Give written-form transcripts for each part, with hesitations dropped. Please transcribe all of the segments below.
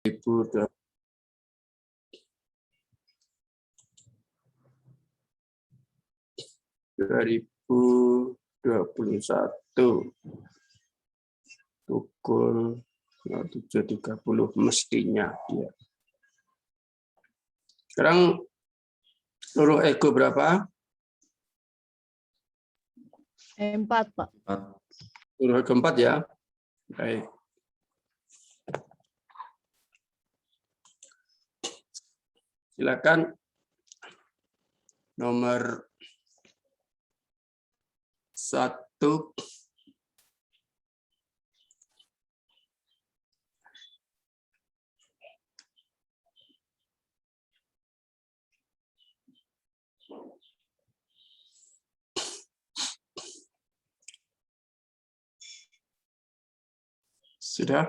2021 pukul 7.30 mestinya dia. Sekarang huruf ego berapa? 4, Pak. Huruf keempat ya. Baik. Silakan nomor 1. Sudah?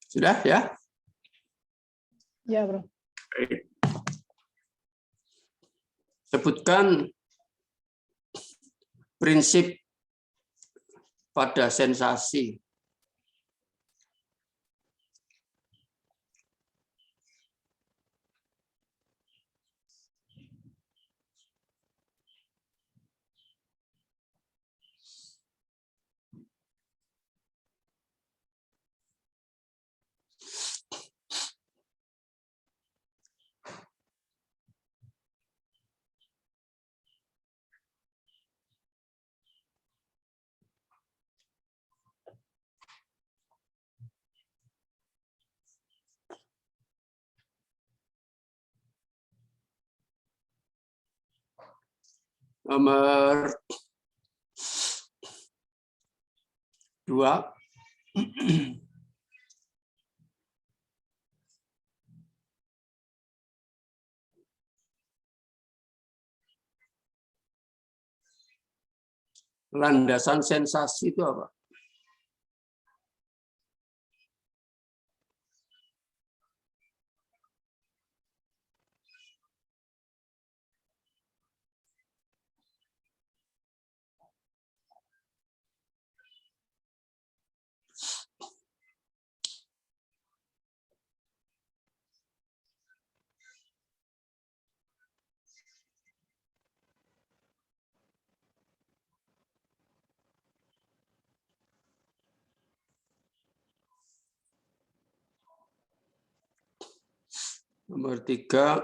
Sudah ya? Ya, Bro. Baik. Sebutkan prinsip pada sensasi. Nomor 2. Landasan sensasi itu apa? Nomor 3.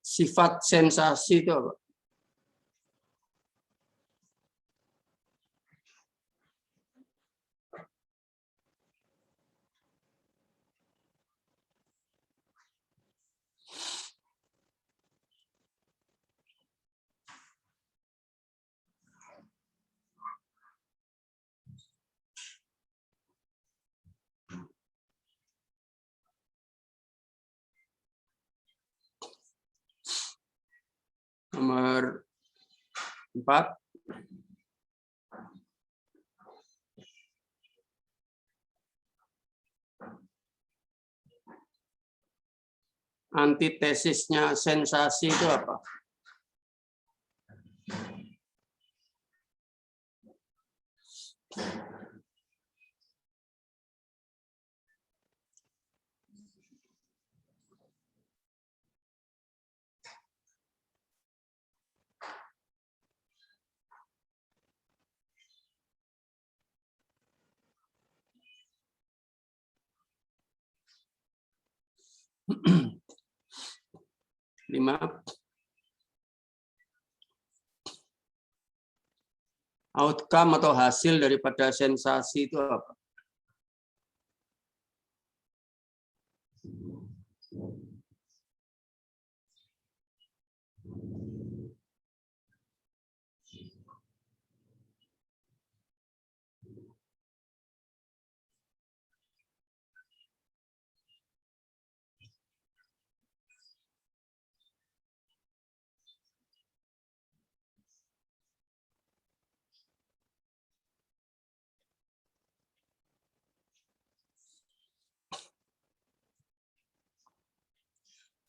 Sifat sensasi itu apa? Nomor 4. Antitesisnya sensasi itu apa? Lima. Outcome atau hasil daripada sensasi itu apa?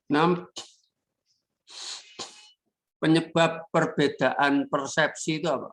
6. Penyebab perbedaan persepsi itu apa?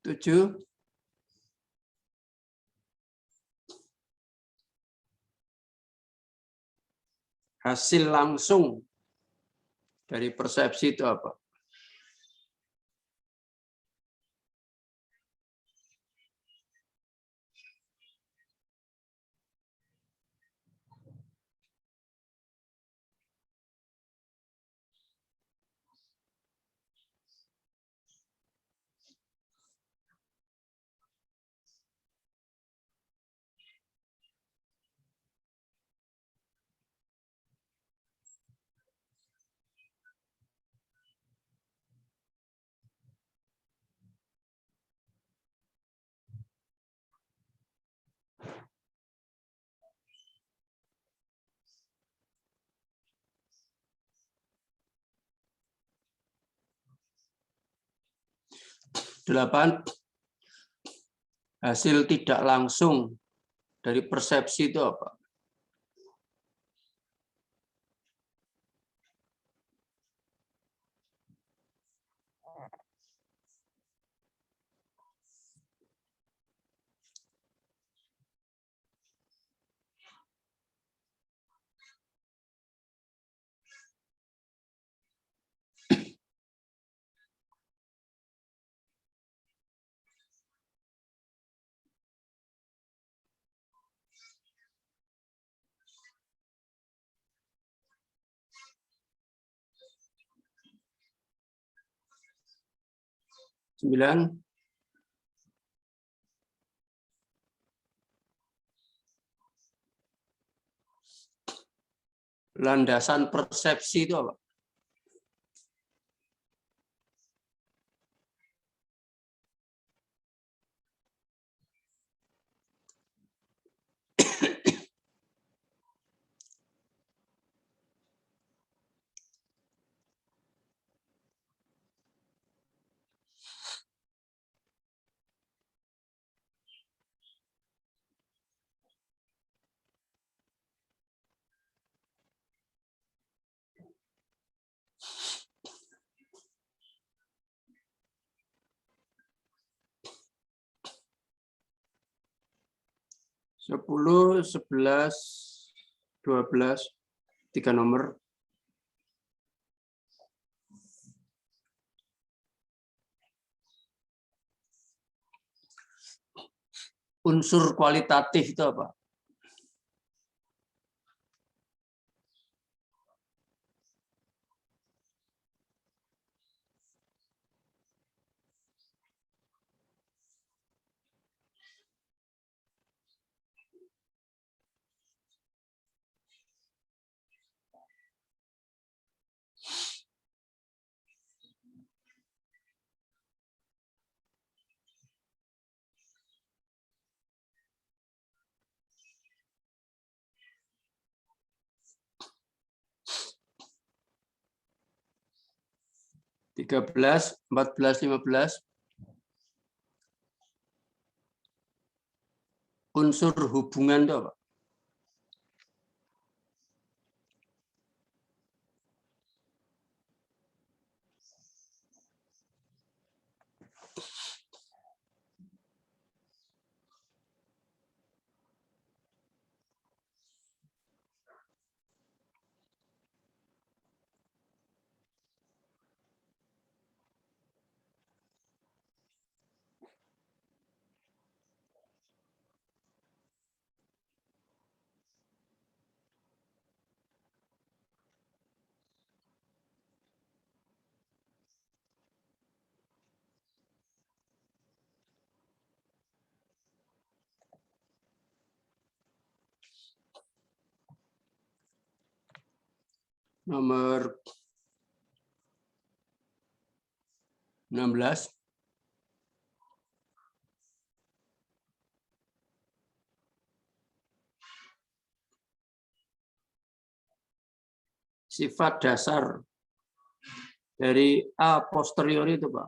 Tujuh. Hasil langsung dari persepsi itu apa? Delapan. Hasil tidak langsung dari persepsi itu apa? Sembilan. Landasan persepsi itu apa? Sepuluh, 11, 12, 3 nomor. Unsur kualitatif itu apa? Tiga belas, 14, 15. Unsur hubungan itu apa? Nomor 16. Sifat dasar dari a posteriori itu, Pak.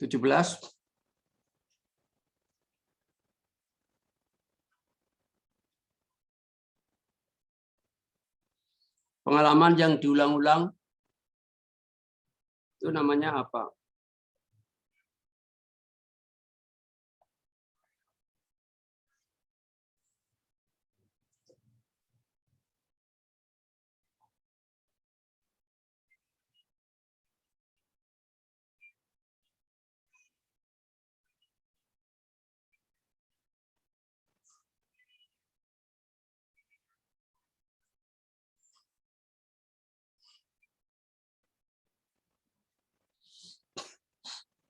Tujuh belas. Pengalaman yang diulang-ulang itu namanya apa?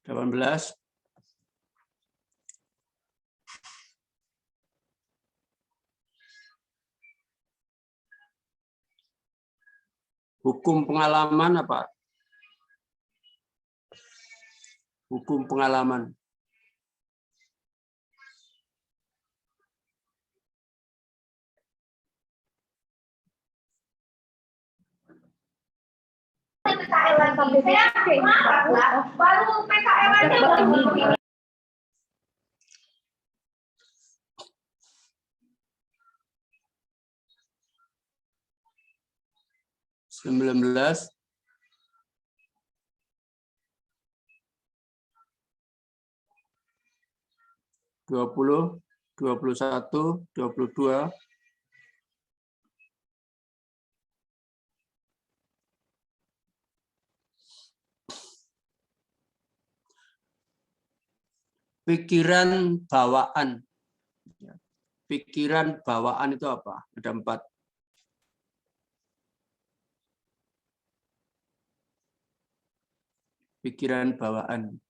Delapan belas. Hukum pengalaman apa? Hukum pengalaman. Baru PKL aja. 19. Dua puluh 21, 22. Pikiran bawaan. Pikiran bawaan itu apa? Ada 4. Pikiran bawaan.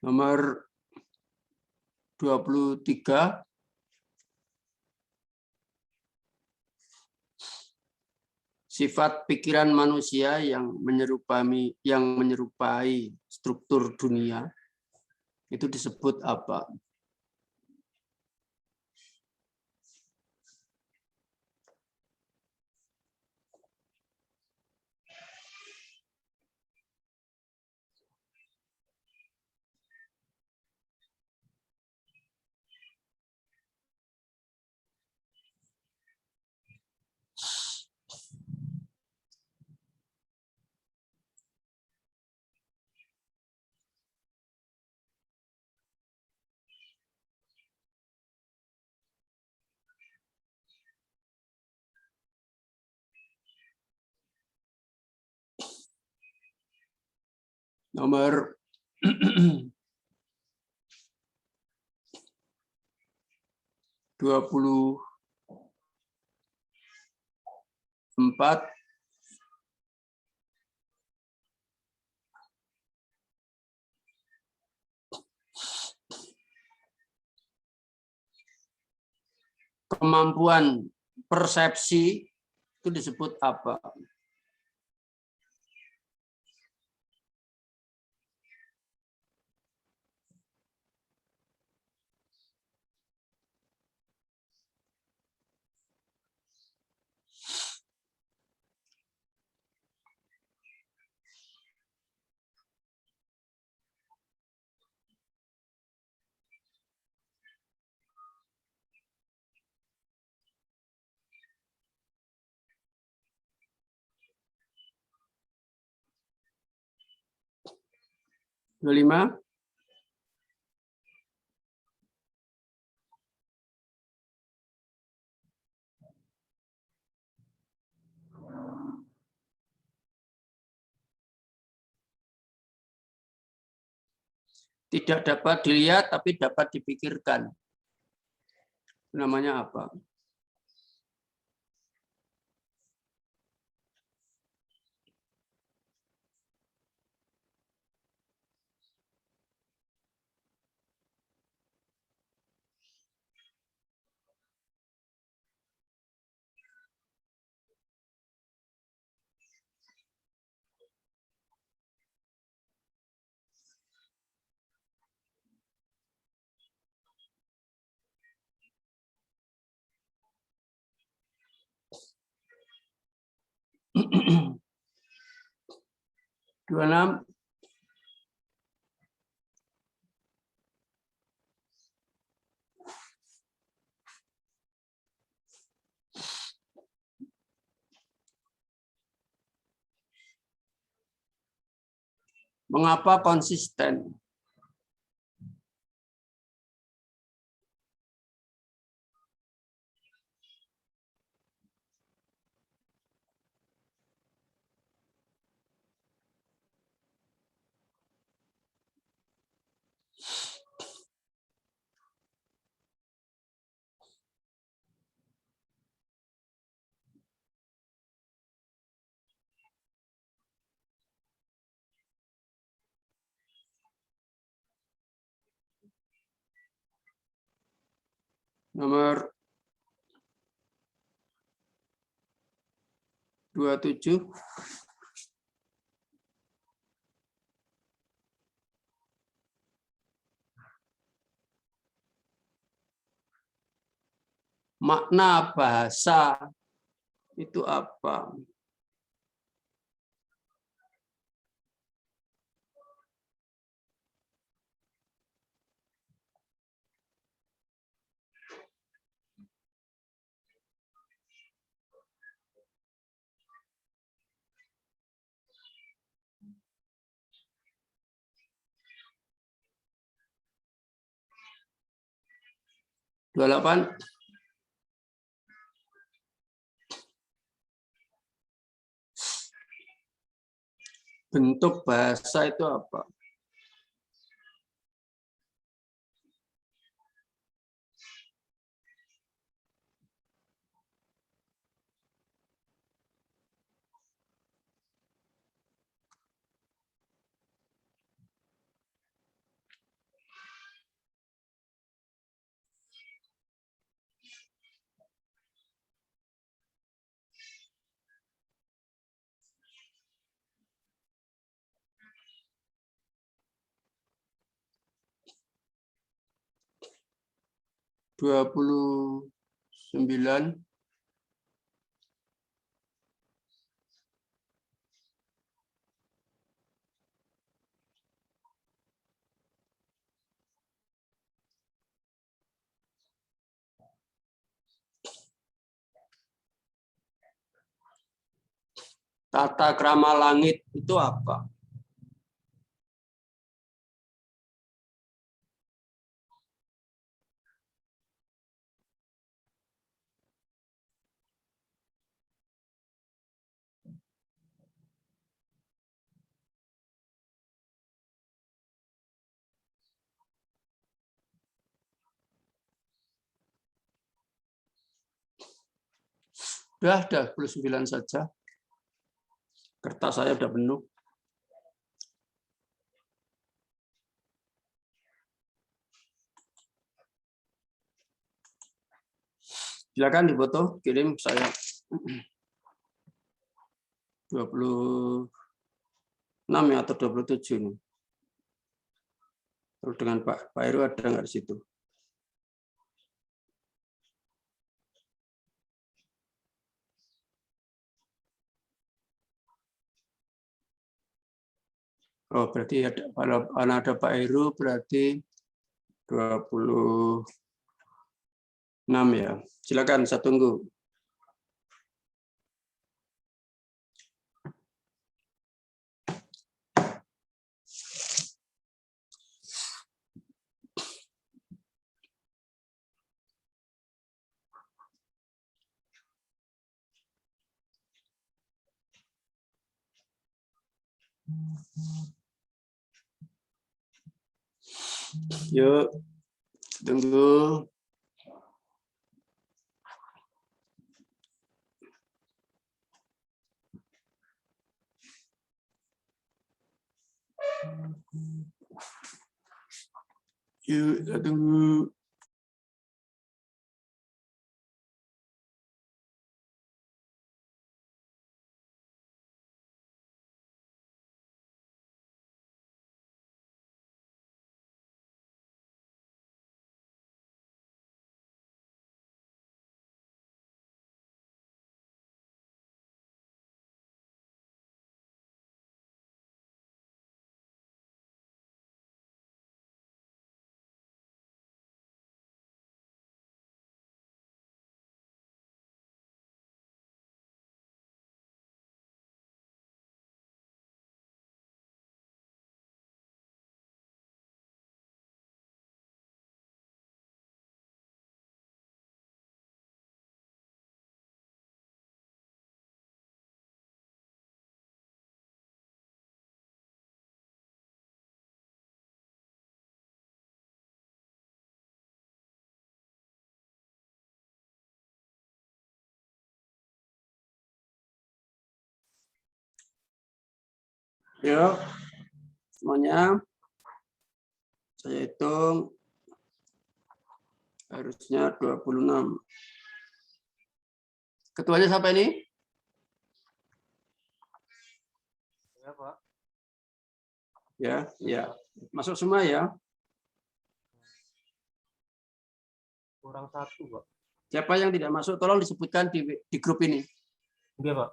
Nomor 23. Sifat pikiran manusia yang menyerupai struktur dunia itu disebut apa? Nomor 24. Kemampuan persepsi itu disebut apa? 25. Tidak dapat dilihat tapi dapat dipikirkan. Namanya apa? Dua enam. Mengapa konsisten? Nomor 27. Makna bahasa itu apa? Dua 28. Bentuk bahasa itu apa? Dua 29. Tata krama langit itu apa? Sudah 29 saja. Kertas saya sudah penuh. Silakan difoto, kirim saya. 26 ya atau 27 nih. Terus dengan Pak Heru ada nggak di situ? Oh, berarti ada, kalau ada Pak Heru berarti 26 ya. Silakan, saya tunggu. Yuk, tunggu. Yuk, kita tunggu. Yuk, semuanya. Saya hitung. Harusnya 26. Ketuanya siapa ini? Ya, Pak. Ya. Masuk semua ya. Kurang 1, Pak. Siapa yang tidak masuk, tolong disebutkan di grup ini. Iya, Pak.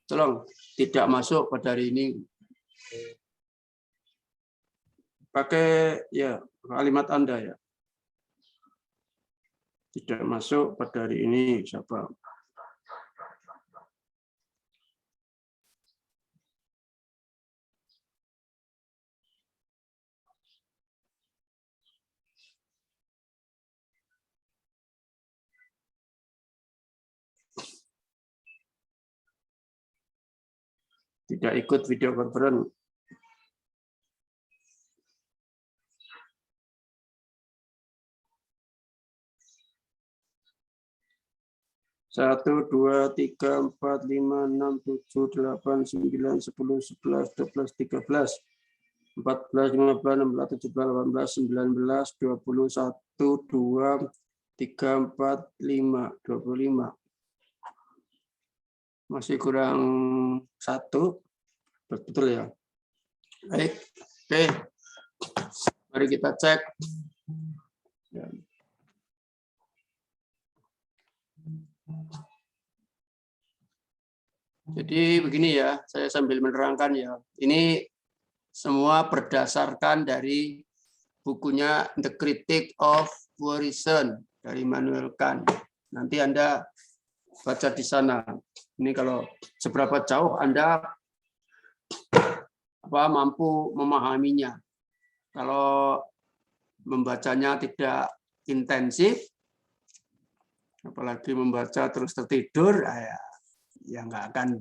Tolong, tidak masuk pada hari ini. Pakai ya kalimat Anda ya. Tidak masuk pada hari ini siapa? Tidak ikut video conference. Satu, 2, 3, 4, 5, 6, 7, 8, 9, 10, 11, 12, 13, 14, 15, 16, 17, 18, 19, 20, 1, 2, 3, 4, 5, 25. Masih kurang 1. Betul ya. Baik. Oke. Mari kita cek. Jadi begini ya, saya sambil menerangkan ya. Ini semua berdasarkan dari bukunya The Critique of Reason dari Immanuel Kant. Nanti Anda baca di sana. Ini kalau seberapa jauh Anda mampu memahaminya. Kalau membacanya tidak intensif, apalagi membaca terus tertidur, ya nggak akan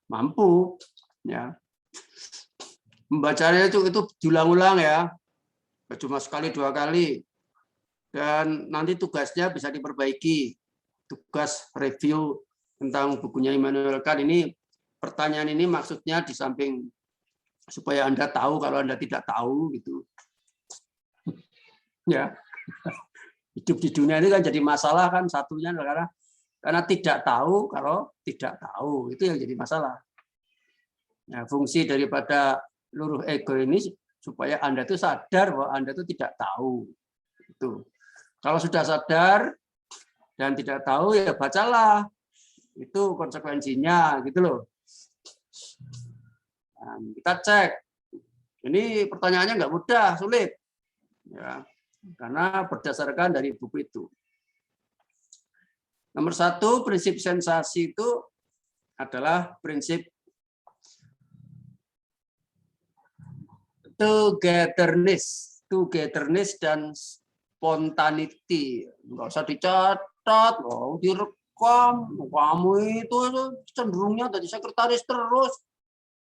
mampu ya. Membacanya itu diulang-ulang ya, cuma sekali 2 kali, dan nanti tugasnya bisa diperbaiki. Tugas review tentang bukunya Immanuel Kant ini, pertanyaan ini maksudnya di samping supaya Anda tahu kalau Anda tidak tahu gitu ya. Hidup di dunia ini kan jadi masalah kan, satunya karena tidak tahu kalau tidak tahu, itu yang jadi masalah. Nah, fungsi daripada luruh ego ini supaya Anda itu sadar bahwa Anda itu tidak tahu. Itu. Kalau sudah sadar dan tidak tahu ya bacalah. Itu konsekuensinya gitu loh. Nah, kita cek. Ini pertanyaannya nggak mudah, sulit. Ya, karena berdasarkan dari buku itu. Nomor 1, prinsip sensasi itu adalah prinsip togetherness dan spontaneity. Nggak usah dicatat, direkam. Kamu itu cenderungnya jadi sekretaris terus.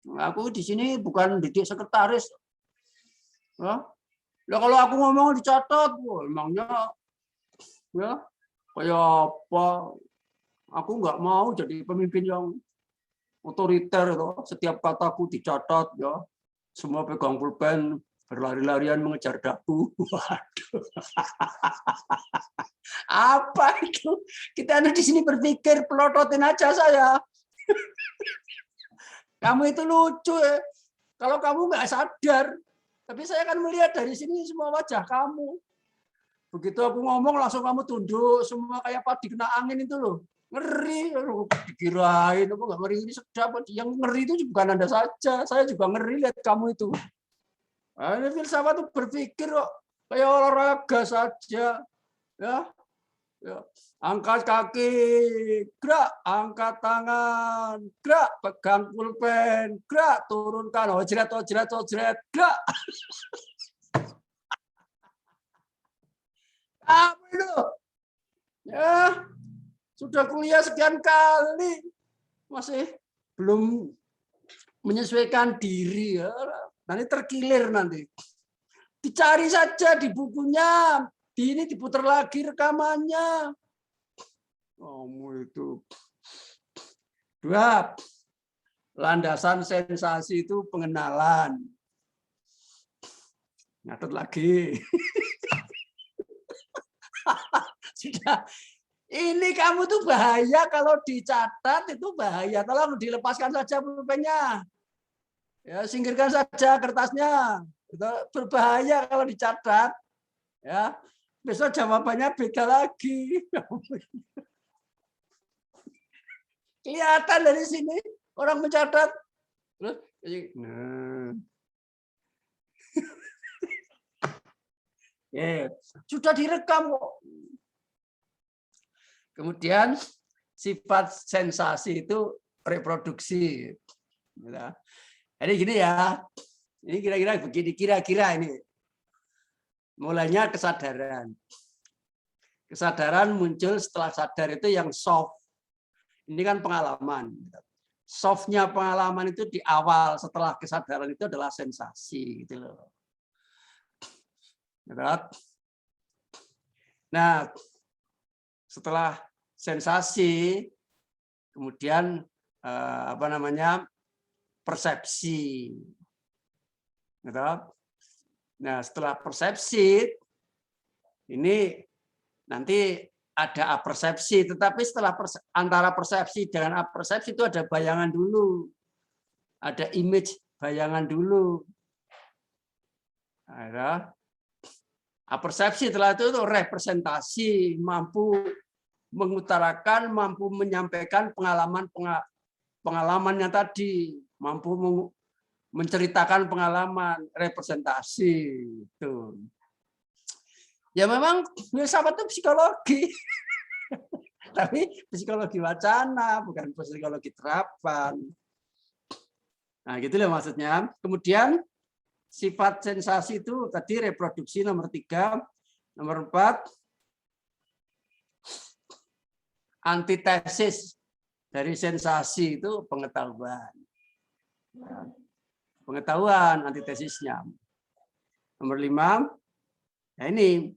Aku di sini bukan didik sekretaris. Ya. Ya kalau aku ngomong dicatat, wah, emangnya ya kayak apa? Aku nggak mau jadi pemimpin yang otoriter, toh. Setiap kataku dicatat, ya. Semua pegang pulpen, berlari-larian mengejar daku. Waduh. Apa itu? Kita ada di sini berpikir pelototin aja saya. Kamu itu lucu ya. Kalau kamu nggak sadar, tapi saya akan melihat dari sini semua wajah kamu. Begitu aku ngomong langsung kamu tunduk, semua kayak padi kena angin itu loh. Ngeri, dikirain apa nggak ngeri, ini sedap. Yang ngeri itu bukan Anda saja, saya juga ngeri lihat kamu itu. Nah, ini filsafat itu berpikir kok kayak olahraga saja, ya. Ya. Angkat kaki, gerak, angkat tangan, gerak, pegang pulpen, gerak, turunkan, ojret, ojret, ojret, gerak. Apa itu? Ya, sudah kuliah sekian kali, masih belum menyesuaikan diri. Ya. Nanti terkilir nanti. Dicari saja di bukunya, di ini diputar lagi rekamannya. Kamu itu. Dua, landasan sensasi itu pengenalan. Nyatet lagi. Sudah. Ini kamu tuh bahaya kalau dicatat, itu bahaya. Tolong dilepaskan saja pulpennya. Ya, singkirkan saja kertasnya. Itu berbahaya kalau dicatat. Ya, besok jawabannya beda lagi. Kelihatan dari sini orang mencatat. Terus, nah. Ya, sudah direkam kok. Kemudian sifat sensasi itu reproduksi. Jadi gini ya, ini kira-kira begini, kira-kira ini. Mulainya kesadaran. Kesadaran muncul setelah sadar itu yang soft. Ini kan pengalaman. Softnya pengalaman itu di awal, setelah kesadaran itu adalah sensasi. Gitu loh. Nah, setelah sensasi, kemudian apa namanya persepsi. Nah, setelah persepsi ini nanti ada apersepsi, tetapi setelah antara persepsi dengan apersepsi itu ada bayangan dulu, ada image bayangan dulu. Ada apersepsi, setelah itu representasi, mampu mengutarakan, mampu menyampaikan pengalamannya tadi, mampu menceritakan pengalaman, representasi itu. Ya memang filsafat itu psikologi, tapi psikologi wacana, bukan psikologi terapan. Nah, gitu loh maksudnya. Kemudian sifat sensasi itu tadi reproduksi nomor 3, nomor 4 antitesis dari sensasi itu pengetahuan. Pengetahuan antitesisnya. Nomor 5, nah ini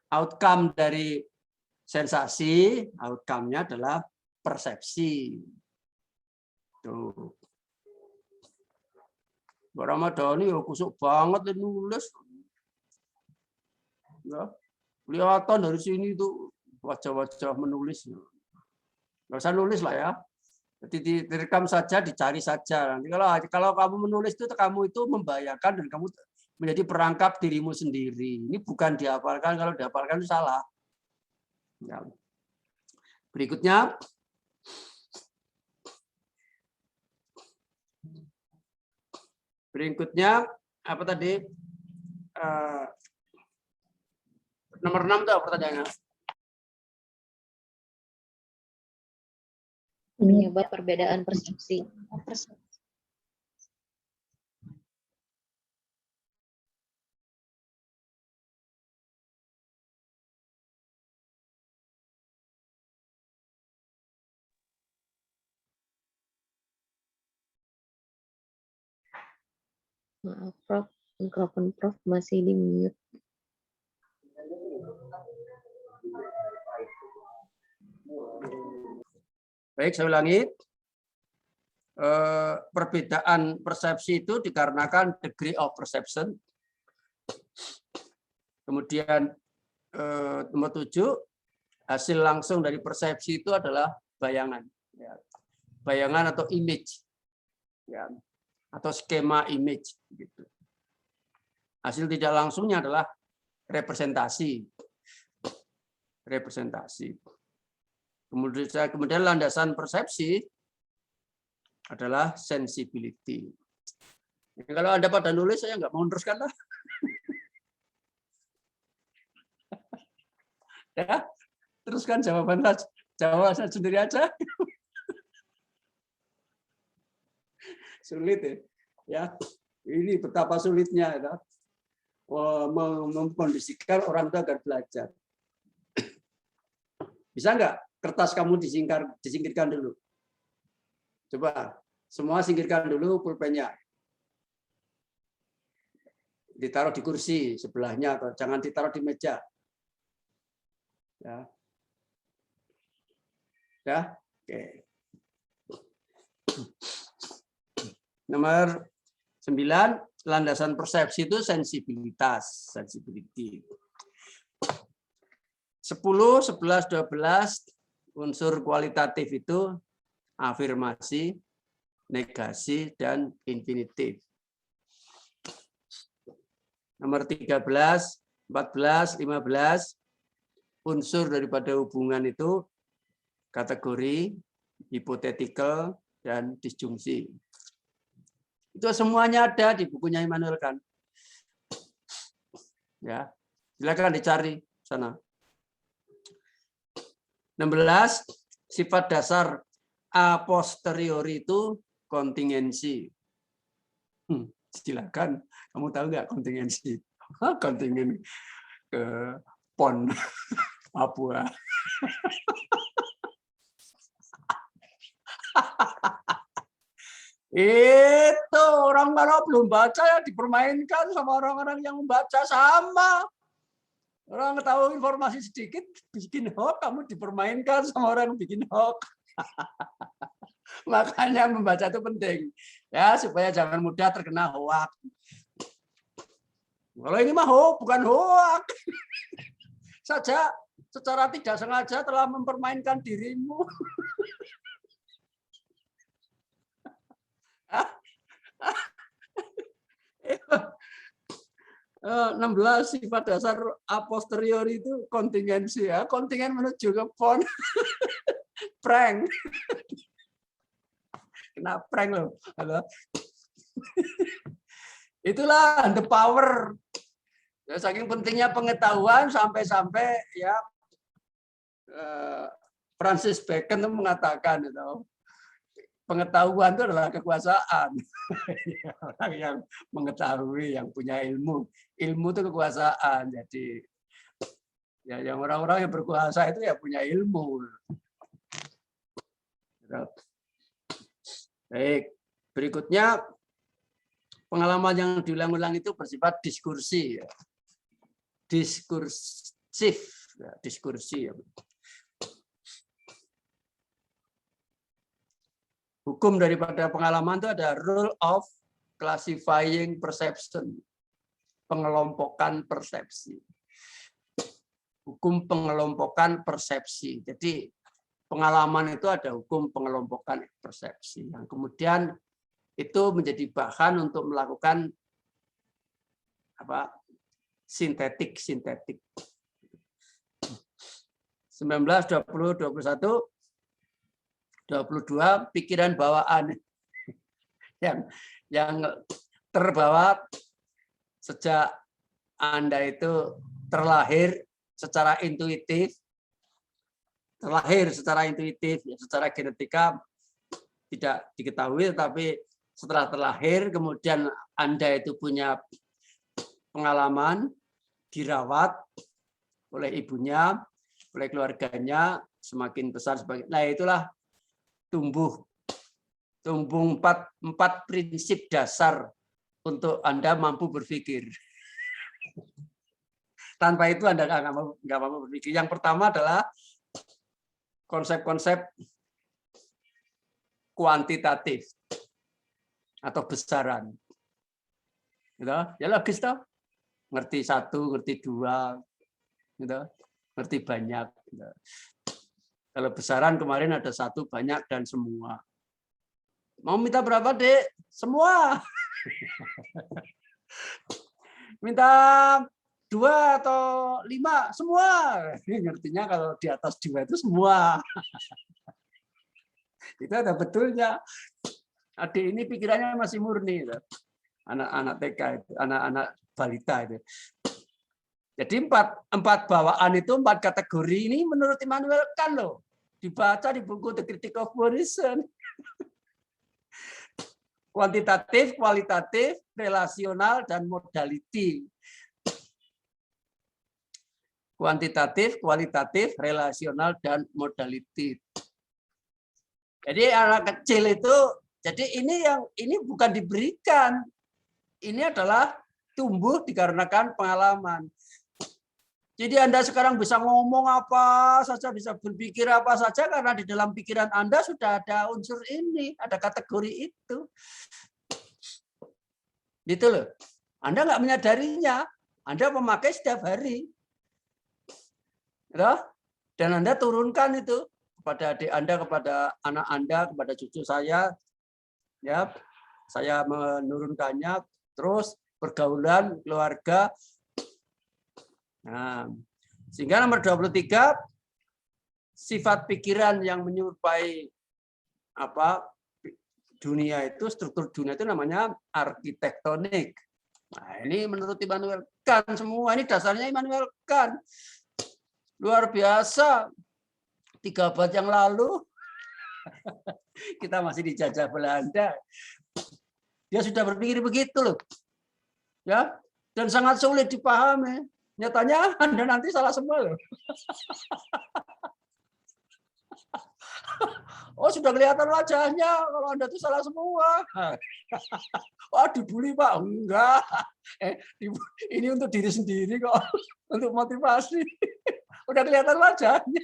outcome dari sensasi, outcome-nya adalah persepsi. Tuh. Mbak Ramadhani ya kusuk banget nulis. Ya, kelihatan dari sini tuh wajah-wajah menulis. Nggak usah nulis lah ya. Jadi direkam saja, dicari saja. Nanti kalau kamu menulis itu kamu itu membayangkan dan kamu menjadi perangkap dirimu sendiri. Ini bukan dihafalkan, kalau dihafalkan itu salah. Ya. Berikutnya apa tadi? Nomor 6 tuh pertanyaannya. Penyebab perbedaan persepsi. Maaf, Prof. Mikrofon Prof masih di mute. Baik, saya ulangi. Perbedaan persepsi itu dikarenakan degree of perception. Kemudian nomor 7, hasil langsung dari persepsi itu adalah bayangan. Ya. Bayangan atau image. Ya. Atau skema image. Gitu. Hasil tidak langsungnya adalah representasi. Representasi. Kemudian landasan persepsi adalah sensibility. Kalau Anda pada nulis, saya nggak mau meneruskan lah. Ya, teruskan jawaban sendiri aja. Sulit ya. Ini betapa sulitnya ya. Mengkondisikan orang itu agar belajar. Bisa nggak kertas kamu disingkirkan dulu? Coba semua singkirkan dulu pulpennya. Ditaruh di kursi sebelahnya atau jangan ditaruh di meja. Ya. Ya. Oke. Nomor 9, landasan persepsi itu sensibilitas, sensibility. 10, 11, 12 unsur kualitatif itu afirmasi, negasi, dan infinitif. Nomor 13, 14, 15 unsur daripada hubungan itu kategori, hypothetical, dan disjungsi. Itu semuanya ada di bukunya Immanuel Kant. Ya, silakan dicari sana. 16, sifat dasar a posteriori itu kontingensi. Silakan, kamu tahu nggak kontingensi? Kontingen ke PON Papua. Itu orang kalau belum baca ya dipermainkan sama orang-orang yang membaca sama. Orang tahu informasi sedikit bikin hoax, kamu dipermainkan sama orang yang bikin hoax. Makanya membaca itu penting ya supaya jangan mudah terkena hoax. Kalau ini mah hoax, bukan hoax. Saja secara tidak sengaja telah mempermainkan dirimu. 16 sifat dasar a posteriori itu kontingensi ya, kontingen menuju ke PON. Prank. Kena prank loh. Halo. Itulah the power. Ya, saking pentingnya pengetahuan sampai-sampai ya Francis Bacon itu mengatakan itu pengetahuan itu adalah kekuasaan. Orang yang mengetahui, yang punya ilmu. Ilmu itu kekuasaan. Jadi ya yang orang-orang yang berkuasa itu ya punya ilmu. Baik, berikutnya pengalaman yang diulang-ulang itu bersifat diskursi. Diskursif, diskursi. Hukum daripada pengalaman itu ada rule of classifying perception, pengelompokan persepsi. Hukum pengelompokan persepsi. Jadi pengalaman itu ada hukum pengelompokan persepsi yang kemudian itu menjadi bahan untuk melakukan sintetik. 19, 20, 21 22 pikiran bawaan yang terbawa sejak Anda itu terlahir secara intuitif, ya, secara genetika tidak diketahui, tapi setelah terlahir kemudian Anda itu punya pengalaman dirawat oleh ibunya, oleh keluarganya, semakin besar nah itulah tumbuh empat prinsip dasar untuk Anda mampu berpikir. Tanpa itu Anda nggak mampu berpikir. Yang pertama adalah konsep-konsep kuantitatif atau besaran. Gitu? Ya logis toh. Ngerti satu, ngerti dua, gitu. Ngerti banyak. Gitu. Kalau besaran kemarin ada satu, banyak, dan semua. Mau minta berapa, Dek? Semua. Minta 2 atau 5, semua. Ngertinya kalau di atas 2 itu semua. Itu ada betulnya. Adik ini pikirannya masih murni. Anak-anak TK itu, anak-anak balita itu. Jadi empat bawaan itu, 4 kategori ini menurut Immanuel Kant loh. Dibaca di buku The Critique of Poor Reason. Kuantitatif, kualitatif, relasional, dan modality. Kuantitatif, kualitatif, relasional, dan modality. Jadi anak kecil itu, jadi ini bukan diberikan. Ini adalah tumbuh dikarenakan pengalaman. Jadi Anda sekarang bisa ngomong apa saja, bisa berpikir apa saja, karena di dalam pikiran Anda sudah ada unsur ini, ada kategori itu. Gitu loh. Anda nggak menyadarinya, Anda memakai setiap hari. Dan Anda turunkan itu kepada adik Anda, kepada anak Anda, kepada cucu saya. Ya, saya menurunkannya, terus pergaulan, keluarga. Nah, sehingga nomor 23, sifat pikiran yang menyerupai dunia itu, struktur dunia itu namanya arsitektonik. Nah, ini menurut Immanuel Kant semua, ini dasarnya Immanuel Kant. Luar biasa. 3 abad yang lalu kita masih dijajah Belanda. Dia sudah berpikir begitu loh. Ya, dan sangat sulit dipahami. Nyatanya Anda nanti salah semua loh. Oh, sudah kelihatan wajahnya kalau Anda itu salah semua. Oh, dibully Pak? Enggak. Ini untuk diri sendiri kok, untuk motivasi. Udah kelihatan wajahnya.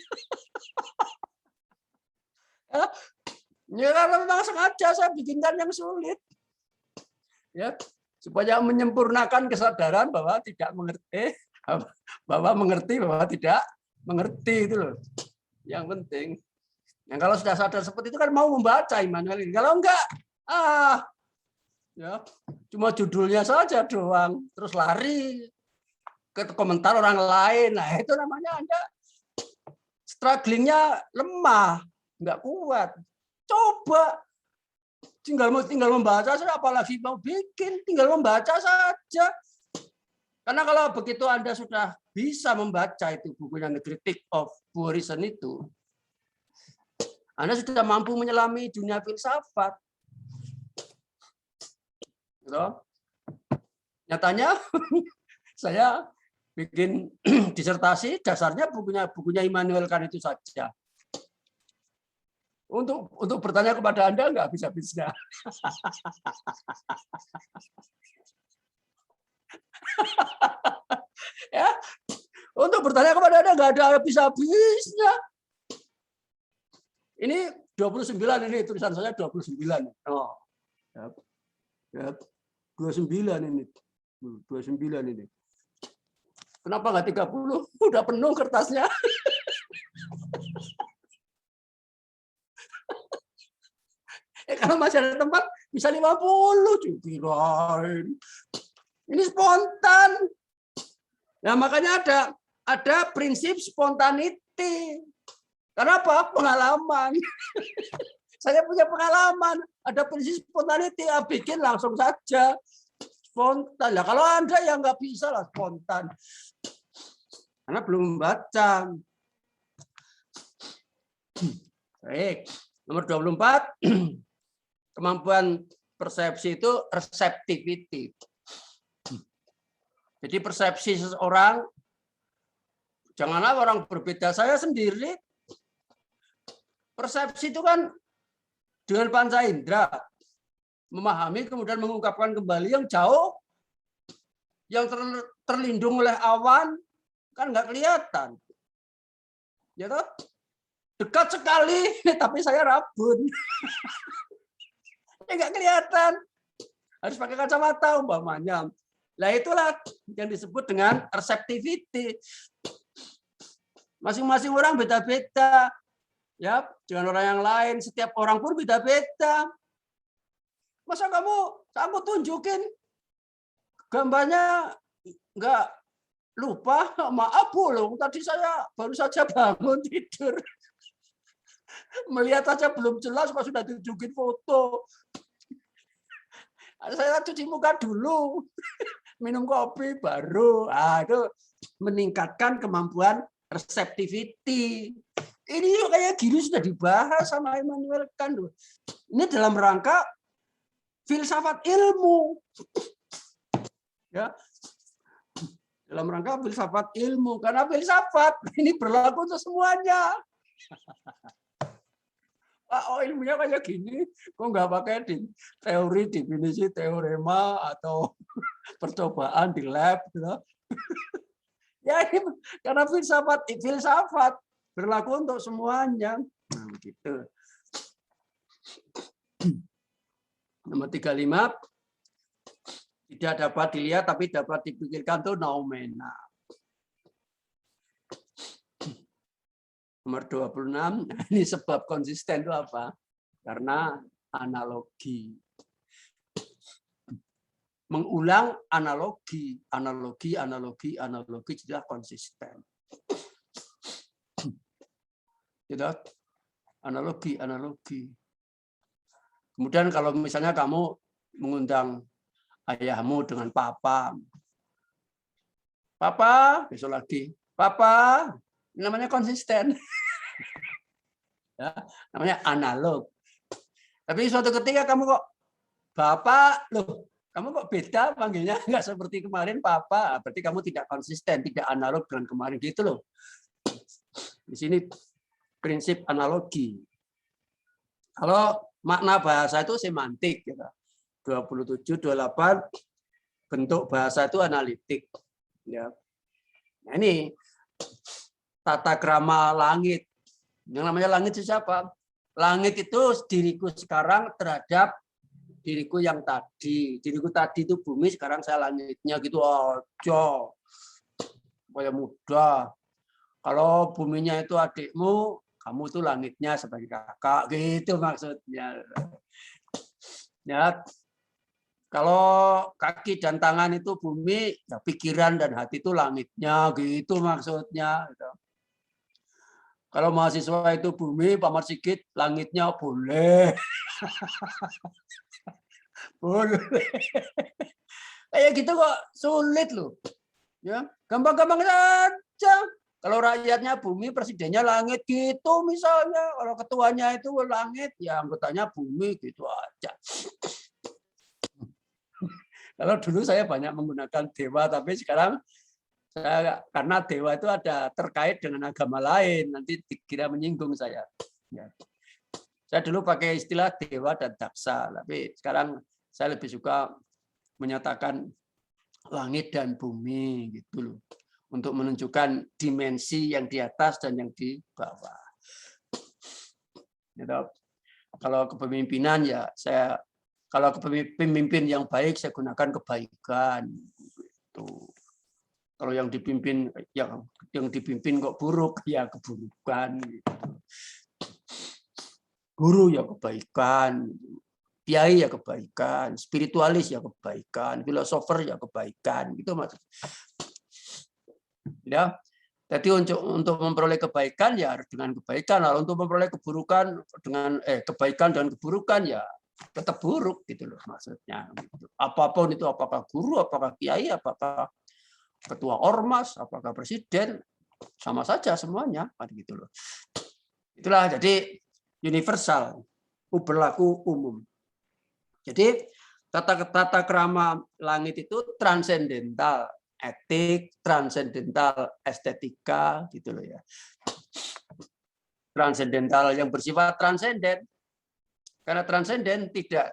Ya, karena memang sengaja saya bikinkan yang sulit. Ya, supaya menyempurnakan kesadaran bahwa tidak mengerti, bahwa mengerti, bahwa tidak mengerti itu loh. Yang penting. Yang kalau sudah sadar seperti itu kan mau membaca Immanuel. Kalau enggak, ya cuma judulnya saja doang, terus lari ke komentar orang lain. Nah, itu namanya Anda strugglingnya lemah, enggak kuat. Coba tinggal membaca saja, apalagi mau bikin, tinggal membaca saja. Karena kalau begitu Anda sudah bisa membaca itu bukunya The Critique of Poor Reason itu, Anda sudah mampu menyelami dunia filsafat. Gitu. Nyatanya saya bikin disertasi, dasarnya bukunya Immanuel Kant itu saja. Untuk bertanya kepada Anda nggak bisa-bisa. Ya, untuk bertanya kepada Anda nggak ada habis-habisnya. Ini 29 ini tulisan saya 29. Oh. Ya, 29 ini. 29 ini. Kenapa nggak 30? Udah penuh kertasnya. Kalau masih ada tempat bisa 50 dikirain. Ini spontan. Nah, makanya ada prinsip spontanity. Kenapa? Pengalaman. Saya punya pengalaman. Ada prinsip spontanity, bikin langsung saja. Spontan. Nah, kalau Anda yang nggak bisa lah spontan. Karena belum membaca. Baik. Nomor 24. Kemampuan persepsi itu receptivity. Jadi persepsi seseorang, janganlah orang berbeda. Saya sendiri, persepsi itu kan dengan panca indera. memahami kemudian mengungkapkan kembali yang jauh, yang terlindung oleh awan kan nggak kelihatan. Ya toh? Dekat sekali, tapi saya rabun. Ya nggak kelihatan. Harus pakai kacamata umpamanya. Nah itulah yang disebut dengan receptivity. Masing-masing orang beda-beda. Ya, dengan orang yang lain, setiap orang pun beda-beda. Masa aku tunjukin gambarnya nggak lupa, maaf belum. Tadi saya baru saja bangun tidur. Melihat saja belum jelas, kok sudah tunjukin foto. Saya cuci muka dulu, minum kopi baru. Itu meningkatkan kemampuan receptivity. Ini kayak gini sudah dibahas sama Immanuel Kant. Ini dalam rangka filsafat ilmu. Ya. Dalam rangka filsafat ilmu. Karena filsafat ini berlaku untuk semuanya. Oh, ilmunya kayak gini, kok nggak pakai teori, definisi, teorema, atau percobaan di lab. Gitu. Ya, ini karena filsafat berlaku untuk semuanya. Nah, begitu. Nomor 35, tidak dapat dilihat tapi dapat dipikirkan itu noumena. Nomor 26, ini sebab konsisten itu apa? Karena analogi. Mengulang analogi, jadi konsisten. Gitu? Analogi. Kemudian kalau misalnya kamu mengundang ayahmu dengan papa, besok lagi, papa, namanya konsisten. Ya, namanya analog. Tapi suatu ketika kamu kok bapak, loh, kamu kok beda panggilnya, nggak seperti kemarin papa, berarti kamu tidak konsisten, tidak analog dengan kemarin gitu loh. Di sini prinsip analogi. Kalau makna bahasa itu semantik, gitu. 27, 28 bentuk bahasa itu analitik. Ya. Nah, ini tata krama langit. Yang namanya langit itu siapa? Langit itu diriku sekarang terhadap diriku yang tadi. Diriku tadi itu bumi, sekarang saya langitnya gitu aja. Supaya mudah. Kalau buminya itu adikmu, kamu itu langitnya sebagai kakak, gitu maksudnya. Ya. Kalau kaki dan tangan itu bumi, ya pikiran dan hati itu langitnya, gitu maksudnya. Kalau mahasiswa itu bumi, Pak Marsigit, langitnya boleh. Boleh. Kayak gitu kok sulit loh. Ya, gampang-gampang saja. Kalau rakyatnya bumi, presidennya langit gitu misalnya. Kalau ketuanya itu langit, ya anggotanya bumi gitu aja. Kalau dulu saya banyak menggunakan dewa, tapi sekarang karena dewa itu ada terkait dengan agama lain, nanti dikira menyinggung saya. Ya. Saya dulu pakai istilah dewa dan daksa, tapi sekarang saya lebih suka menyatakan langit dan bumi gitu loh, untuk menunjukkan dimensi yang di atas dan yang di bawah. Gitu. Kalau kepemimpinan ya saya, kalau pemimpin yang baik saya gunakan kebaikan. Gitu. Kalau yang dipimpin kok buruk ya keburukan. Guru ya kebaikan, kiai ya kebaikan, spiritualis ya kebaikan, filosofer ya kebaikan, gitu maksudnya. Ya. Jadi untuk memperoleh kebaikan ya harus dengan kebaikan. Lalu untuk memperoleh keburukan dengan kebaikan dan keburukan ya tetap buruk gitu loh maksudnya. Apapun itu, apakah guru, apakah kiai, apakah ketua ormas, apakah presiden, sama saja semuanya, gitu loh. Itulah jadi universal, berlaku umum. Jadi tata krama langit itu transendental, etik, transendental, estetika, gitu loh ya. Transendental yang bersifat transenden. Karena transenden tidak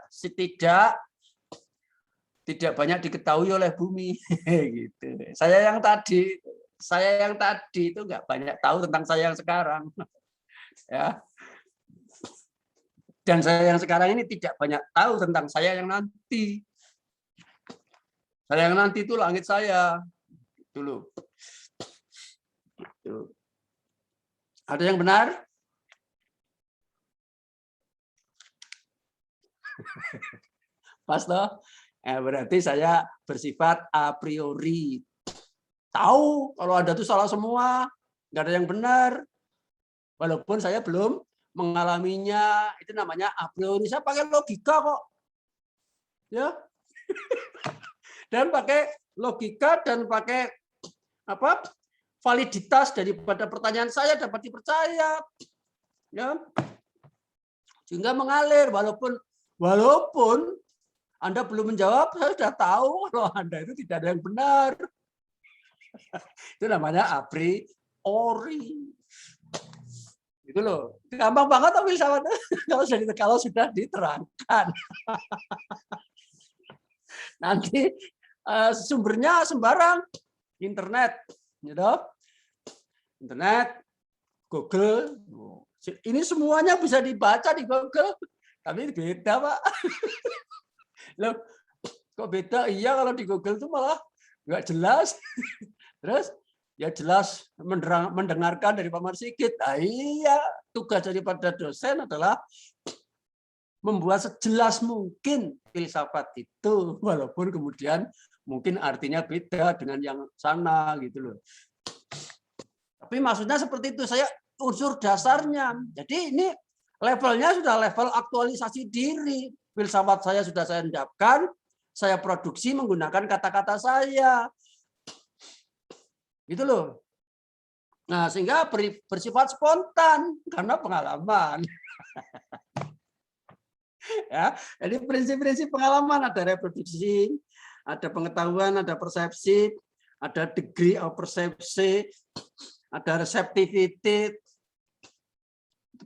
banyak diketahui oleh bumi. Gitu. Saya yang tadi itu nggak banyak tahu tentang saya yang sekarang. Ya. Dan saya yang sekarang ini tidak banyak tahu tentang saya yang nanti. Saya yang nanti itu langit saya. Dulu. Ada yang benar? Pas toh? Berarti saya bersifat a priori. Tahu kalau ada itu salah semua, nggak ada yang benar. Walaupun saya belum mengalaminya, itu namanya a priori. Saya pakai logika kok. Ya. Dan pakai logika dan pakai apa? Validitas daripada pertanyaan saya dapat dipercaya. Ya. Sehingga mengalir walaupun Anda belum menjawab, saya sudah tahu kalau Anda itu tidak ada yang benar. Itu namanya a priori. Itu loh. Gampang banget tapi kalau sudah diterangkan. Nanti sumbernya sembarang, internet, gitu. Internet, Google. Ini semuanya bisa dibaca di Google. Tapi beda, Pak. Loh, kok beda? Iya, kalau di Google itu malah nggak jelas. Terus ya jelas mendengarkan dari Pak Marsikit. Nah, iya, tugas daripada dosen adalah membuat sejelas mungkin filsafat itu, walaupun kemudian mungkin artinya beda dengan yang sana gitu loh. Tapi maksudnya seperti itu, saya unsur dasarnya. Jadi ini levelnya sudah level aktualisasi diri. Filsafat saya sudah saya endapkan, saya produksi menggunakan kata-kata saya. Gitu loh. Nah, sehingga bersifat spontan karena pengalaman. Ya, jadi prinsip-prinsip pengalaman ada reproduksi, ada pengetahuan, ada persepsi, ada degree of persepsi, ada receptivity.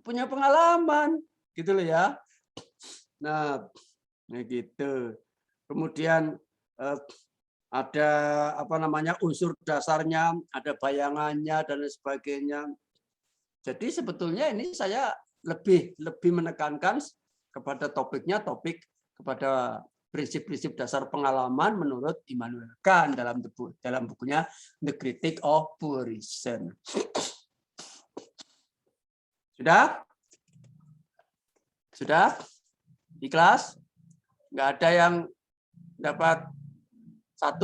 Punya pengalaman, gitu loh ya. Nah, gitu. Kemudian ada apa namanya unsur dasarnya, ada bayangannya dan lain sebagainya. Jadi sebetulnya ini saya lebih menekankan kepada kepada prinsip-prinsip dasar pengalaman menurut Immanuel Kant dalam bukunya The Critique of Pure Reason. Sudah? Ikhlas? Nggak ada yang dapat 1,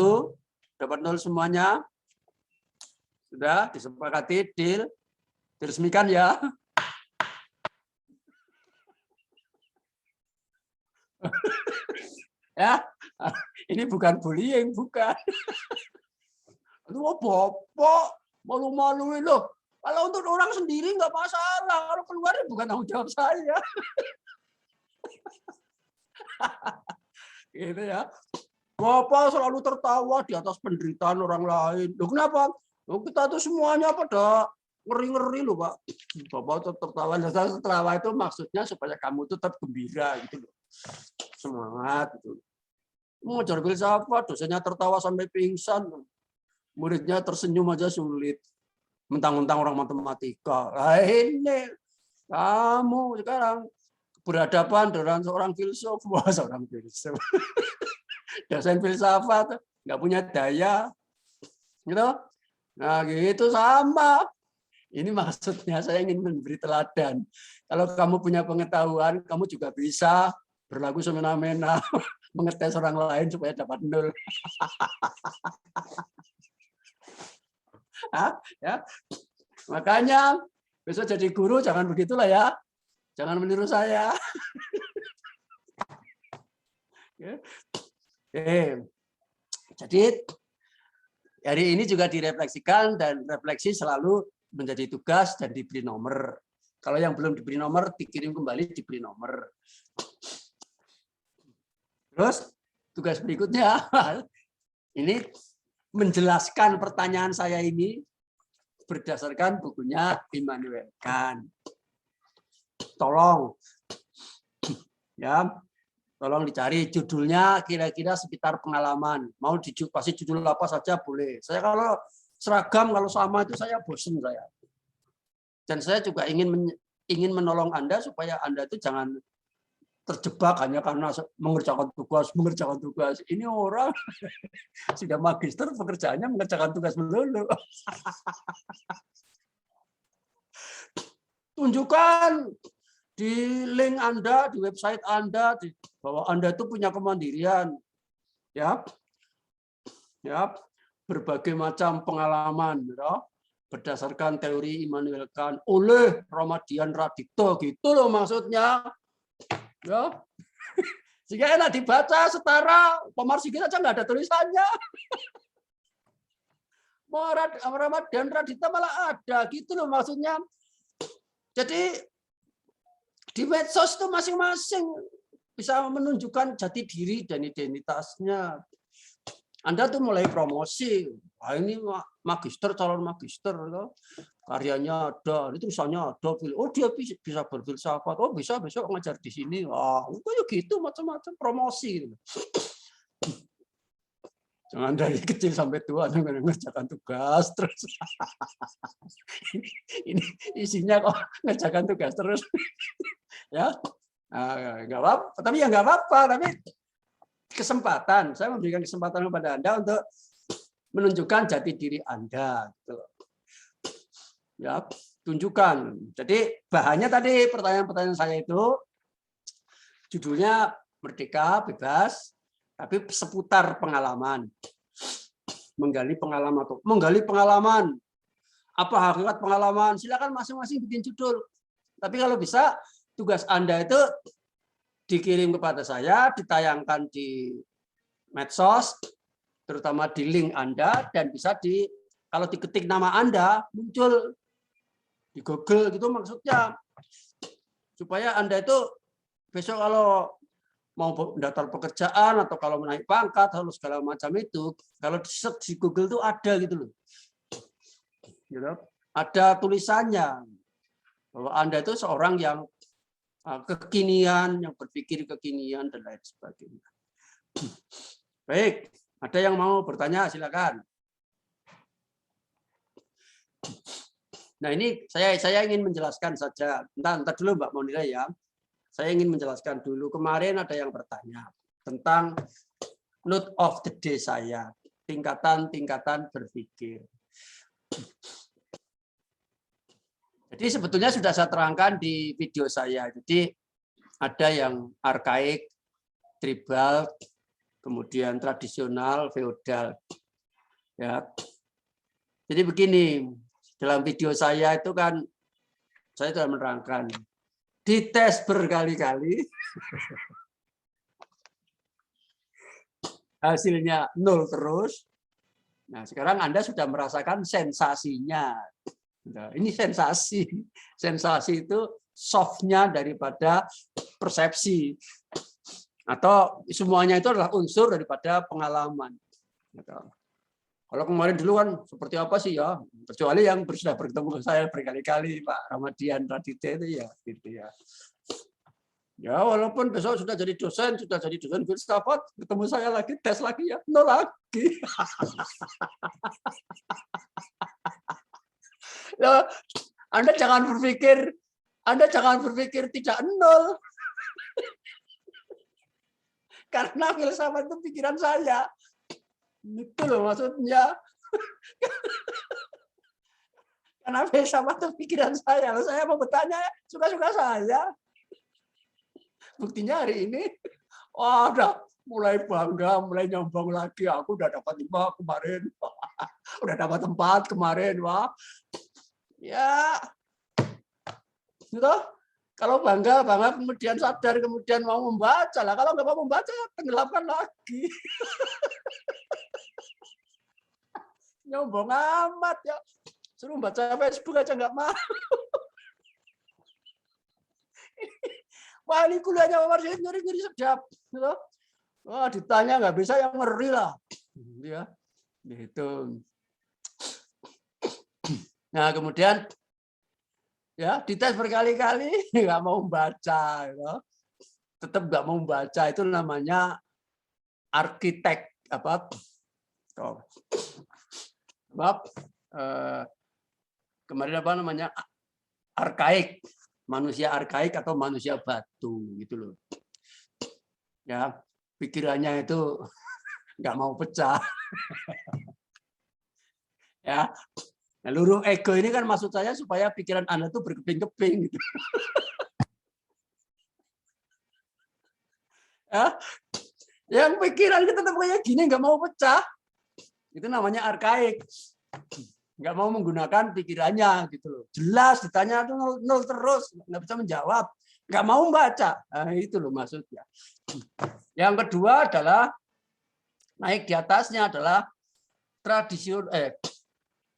dapat 0 semuanya? Sudah disepakati, deal, diresmikan ya. Ya, ini bukan bullying, bukan. Aduh, Bapak, malu-maluin loh. Kalau untuk orang sendiri nggak masalah, kalau keluar bukan tanggung jawab saya. Gitu ya. Bapak selalu tertawa di atas penderitaan orang lain. Loh, kenapa? Loh, kita tuh semuanya pada ngeri-ngeri loh, Pak. Bapak tertawa. Tertawa itu maksudnya supaya kamu tuh tetap gembira gitu loh. Semangat gitu. Mengajar filsafat, dosennya tertawa sampai pingsan. Muridnya tersenyum aja sulit. Mentang-mentang orang matematika. Nah, ini kamu sekarang berhadapan dengan seorang filsuf. Wah, seorang filsuf. Dosen filsafat nggak punya daya. Gitu. Nah, gitu sama. Ini maksudnya saya ingin memberi teladan. Kalau kamu punya pengetahuan, kamu juga bisa berlaku semena-mena, mengetes orang lain supaya dapat 0. Ya. Makanya besok jadi guru jangan begitulah ya. Jangan meniru saya. Jadi hari ini juga direfleksikan dan refleksi selalu menjadi tugas dan diberi nomor. Kalau yang belum diberi nomor dikirim kembali diberi nomor. Terus tugas berikutnya ini menjelaskan pertanyaan saya ini berdasarkan bukunya Immanuel Kant. Tolong Ya, tolong dicari judulnya kira-kira sekitar pengalaman. Mau kasih judul apa saja boleh. Saya kalau seragam kalau sama itu saya bosen saya. Dan saya juga ingin menolong Anda supaya Anda itu jangan terjebak hanya karena mengerjakan tugas. Ini orang sudah magister pekerjaannya mengerjakan tugas melulu. Tunjukkan di link Anda, di website Anda, bahwa Anda itu punya kemandirian. Ya, berbagai macam pengalaman, ya, berdasarkan teori Immanuel Kant oleh Ramadian Radikto, gitu loh maksudnya. Ya. Sehingga enak dibaca, setara Pemarsikit aja nggak ada tulisannya. Ramadian Radikto malah ada, gitu loh maksudnya. Jadi di medsos itu masing-masing bisa menunjukkan jati diri dan identitasnya. Anda tuh mulai promosi, wah ini magister, calon magister, karyanya ada, ini tulisannya ada, oh dia bisa berfilsafat, oh bisa besok ngajar di sini, wah kayak gitu macam-macam promosi. Jangan dari kecil sampai tua ngerjakan tugas terus. Ini isinya kok ngerjakan tugas terus. Ya, nggak apa-apa, tapi ya nggak apa-apa, tapi kesempatan, saya memberikan kesempatan kepada Anda untuk menunjukkan jati diri Anda. Gitu. Ya, tunjukkan. Jadi bahannya tadi pertanyaan-pertanyaan saya itu judulnya Merdeka Bebas, tapi seputar pengalaman. Menggali pengalaman. Apa hakikat pengalaman? Silakan masing-masing bikin judul. Tapi kalau bisa tugas Anda itu dikirim kepada saya, ditayangkan di medsos, terutama di link Anda, dan bisa kalau diketik nama Anda, muncul di Google gitu maksudnya. Supaya Anda itu besok kalau mau daftar pekerjaan atau kalau menaik pangkat, atau segala macam itu, kalau di Google itu ada gitu loh. Ada tulisannya bahwa Anda itu seorang yang kekinian, yang berpikir kekinian dan lain sebagainya. Baik, ada yang mau bertanya silakan. Nah ini saya ingin menjelaskan saja. Entar dulu Mbak Monira ya. Saya ingin menjelaskan dulu. Kemarin ada yang bertanya tentang note of the day saya, tingkatan-tingkatan berpikir. Jadi sebetulnya sudah saya terangkan di video saya. Jadi ada yang arkaik, tribal, kemudian tradisional, feodal. Ya. Jadi begini, dalam video saya itu kan saya sudah menerangkan, dites berkali-kali, hasilnya 0 terus. Nah sekarang Anda sudah merasakan sensasinya. Nah, ini sensasi. Sensasi itu softnya daripada persepsi. Atau semuanya itu adalah unsur daripada pengalaman. Kalau kemarin dulu kan seperti apa sih ya? Kecuali yang sudah bertemu saya berkali-kali, Pak Ramadian Raditya itu ya, gitu ya. Ya walaupun besok sudah jadi dosen filsafat, ketemu saya lagi, tes lagi ya, 0 lagi. Loh, Anda jangan berpikir tidak 0. Karena filsafat itu pikiran saya. Itu loh maksudnya. Karena filsafat itu pikiran saya. Lalu saya mau bertanya, suka-suka saya. Buktinya hari ini, wah, udah mulai bangga, mulai nyombong lagi. Aku udah dapat 5 kemarin. Udah dapat 4 kemarin. Wah. Ya, gitu. Kalau bangga kemudian sadar, kemudian mau membaca lah. Kalau nggak mau membaca, tenggelamkan lagi. Nyombong amat ya. Suruh baca Facebook aja nggak mau. Wah ini kuliahnya Pak Marsyid ngeri sedap. Gitu. Wah ditanya nggak bisa, yang ngeri lah. Ya, gitu. Nah kemudian ya dites berkali-kali nggak mau baca, gitu. tetap nggak mau membaca, itu namanya arsitek kemarin apa namanya, arkaik, manusia arkaik atau manusia batu gitu loh. Ya, pikirannya itu nggak mau pecah. Ya, nah, luruh ego ini kan maksud saya supaya pikiran Anda tuh berkeping-keping gitu. Ya, yang pikiran kita tetap kayak gini nggak mau pecah, itu namanya arkaik, nggak mau menggunakan pikirannya gitu loh. Jelas ditanya tuh nol terus, nggak bisa menjawab, nggak mau membaca. Nah, itu loh maksudnya. Yang kedua adalah naik di atasnya adalah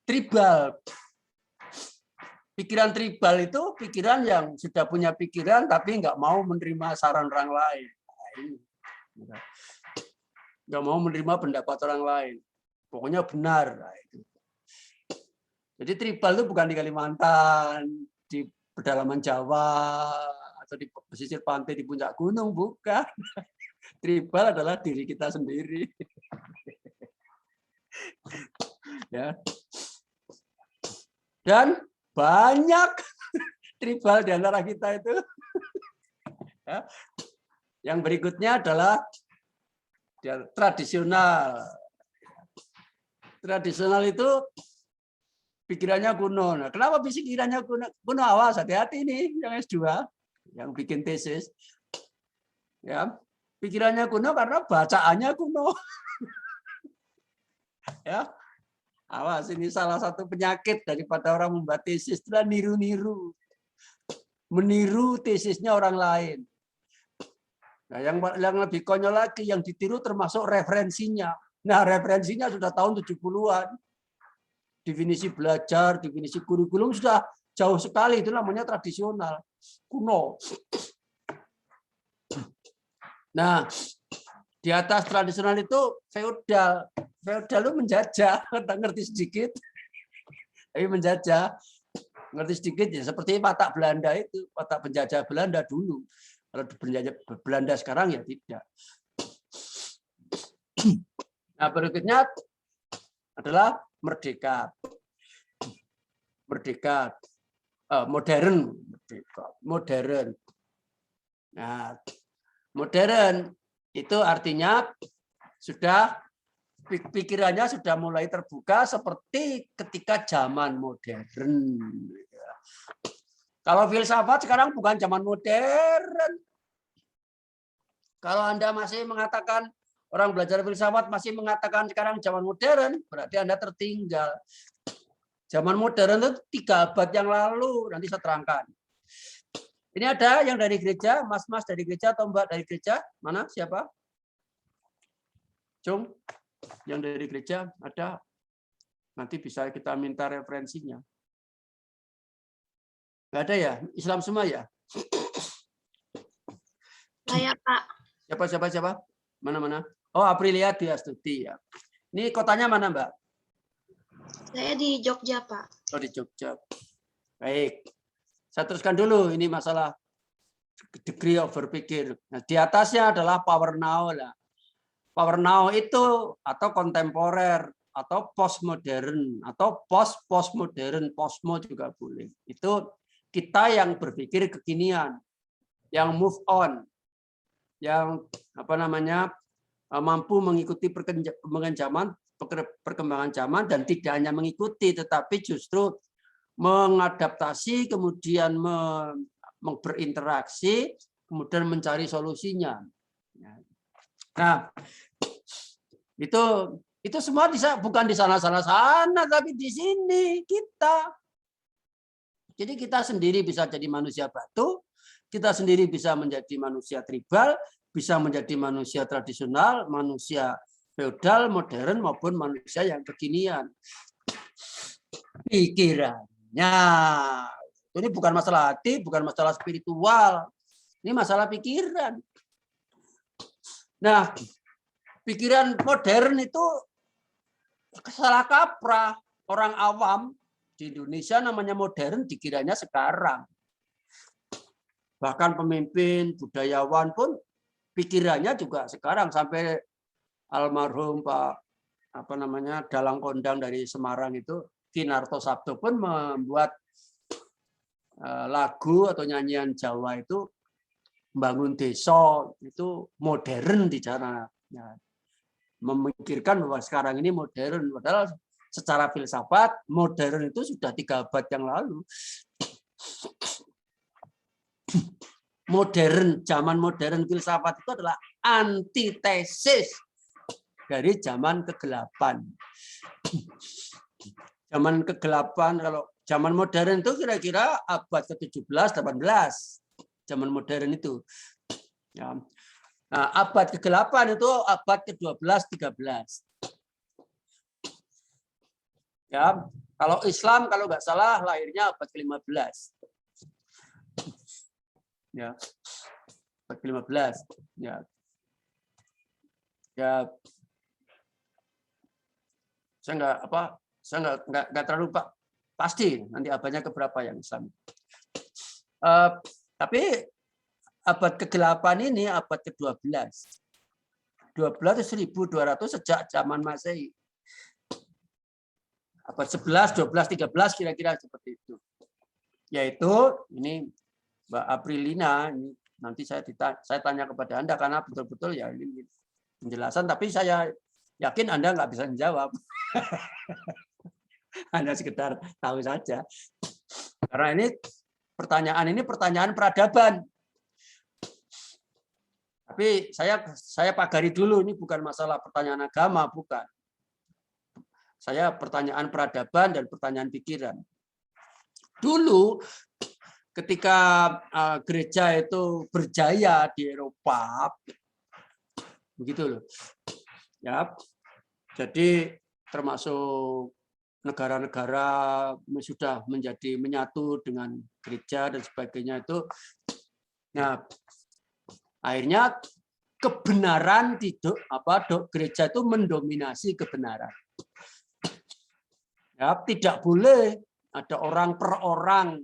tribal. Pikiran tribal itu pikiran yang sudah punya pikiran tapi nggak mau menerima saran orang lain. Nggak mau menerima pendapat orang lain. Pokoknya benar. Jadi tribal itu bukan di Kalimantan, di pedalaman Jawa, atau di pesisir pantai di puncak gunung, bukan. Tribal adalah diri kita sendiri. Ya. Dan banyak tribal di antara kita itu. Ya. Yang berikutnya adalah tradisional. Tradisional itu pikirannya kuno. Nah, kenapa pikirannya kuno? Kuno, awas, hati-hati nih yang S2, yang bikin tesis. Ya, pikirannya kuno karena bacaannya kuno. Ya, awas, ini salah satu penyakit daripada orang membuat tesis, adalah niru-niru, meniru tesisnya orang lain. Nah, yang lebih konyol lagi, yang ditiru termasuk referensinya. Nah, referensinya sudah tahun 70-an. Definisi belajar, definisi kurikulum sudah jauh sekali, itu namanya tradisional, kuno. Nah, di atas tradisional itu feodal. Feodal itu menjajah, ngerti sedikit, tapi menjajah, ngerti sedikit ya seperti watak Belanda itu, watak penjajah Belanda dulu. Kalau penjajah Belanda sekarang ya tidak. Nah, berikutnya adalah merdeka. Merdeka, modern, merdeka, modern. Nah, modern itu artinya sudah pikirannya sudah mulai terbuka seperti ketika zaman modern. Kalau filsafat sekarang bukan zaman modern. Kalau Anda masih mengatakan, orang belajar filsafat masih mengatakan sekarang zaman modern, berarti Anda tertinggal. Zaman modern itu 3 abad yang lalu, nanti saya terangkan. Ini ada yang dari gereja, mas-mas dari gereja atau mbak dari gereja? Mana? Siapa? Cung? Yang dari gereja ada? Nanti bisa kita minta referensinya. Nggak ada ya? Islam semua ya? Saya, Pak. Siapa? Mana? Oh, Aprilia Diastuti ya. Ini kotanya mana, Mbak? Saya di Jogja, Pak. Oh, di Jogja. Baik. Saya teruskan dulu, ini masalah degree of berpikir. Nah, di atasnya adalah power now lah. Power now itu atau kontemporer atau postmodern atau postmodern, postmo juga boleh. Itu kita yang berpikir kekinian, yang move on, yang mampu mengikuti perkembangan zaman dan tidak hanya mengikuti, tetapi justru mengadaptasi, kemudian berinteraksi, kemudian mencari solusinya. Nah, itu semua bukan di sana, tapi di sini kita. Jadi kita sendiri bisa jadi manusia batu, kita sendiri bisa menjadi manusia tribal, bisa menjadi manusia tradisional, manusia feodal, modern, maupun manusia yang kekinian. Pikirannya. Ini bukan masalah hati, bukan masalah spiritual. Ini masalah pikiran. Nah, pikiran modern itu salah kaprah. Orang awam di Indonesia namanya modern dikiranya sekarang. bahkan pemimpin, budayawan pun pikirannya juga sekarang sampai almarhum Pak Dalang Kondang dari Semarang itu Kinarto Sabdo pun membuat lagu atau nyanyian Jawa itu membangun desa itu modern di sana. Ya, memikirkan bahwa sekarang ini modern, padahal secara filsafat modern itu sudah 3 abad yang lalu. Zaman modern filsafat itu adalah antitesis dari zaman kegelapan. Zaman kegelapan, kalau zaman modern itu kira-kira abad ke-17, 18. Zaman modern itu. Ya. Nah, abad ke-8 itu abad ke-12, 13. Ya, kalau Islam kalau nggak salah lahirnya abad ke-15. Ya, abad ke-15. Ya, ya, saya nggak terlalu pasti nanti abadnya keberapa yang Islam. Tapi abad ke-8 ini abad ke-12. 12 itu 1200 sejak zaman Masehi. Abad 11, 12, 13 kira-kira seperti itu. Yaitu ini Mbak Aprilina, ini nanti saya tanya kepada Anda karena betul-betul ya ini penjelasan, tapi saya yakin Anda nggak bisa menjawab. Anda sekedar tahu saja. Karena ini pertanyaan peradaban. Tapi saya pagari dulu, ini bukan masalah pertanyaan agama, bukan. Saya pertanyaan peradaban dan pertanyaan pikiran. Dulu ketika gereja itu berjaya di Eropa, begitu loh. Ya. Jadi termasuk negara-negara sudah menjadi menyatu dengan gereja dan sebagainya itu. Nah, akhirnya kebenaran gereja itu mendominasi kebenaran. Ya, tidak boleh ada orang per orang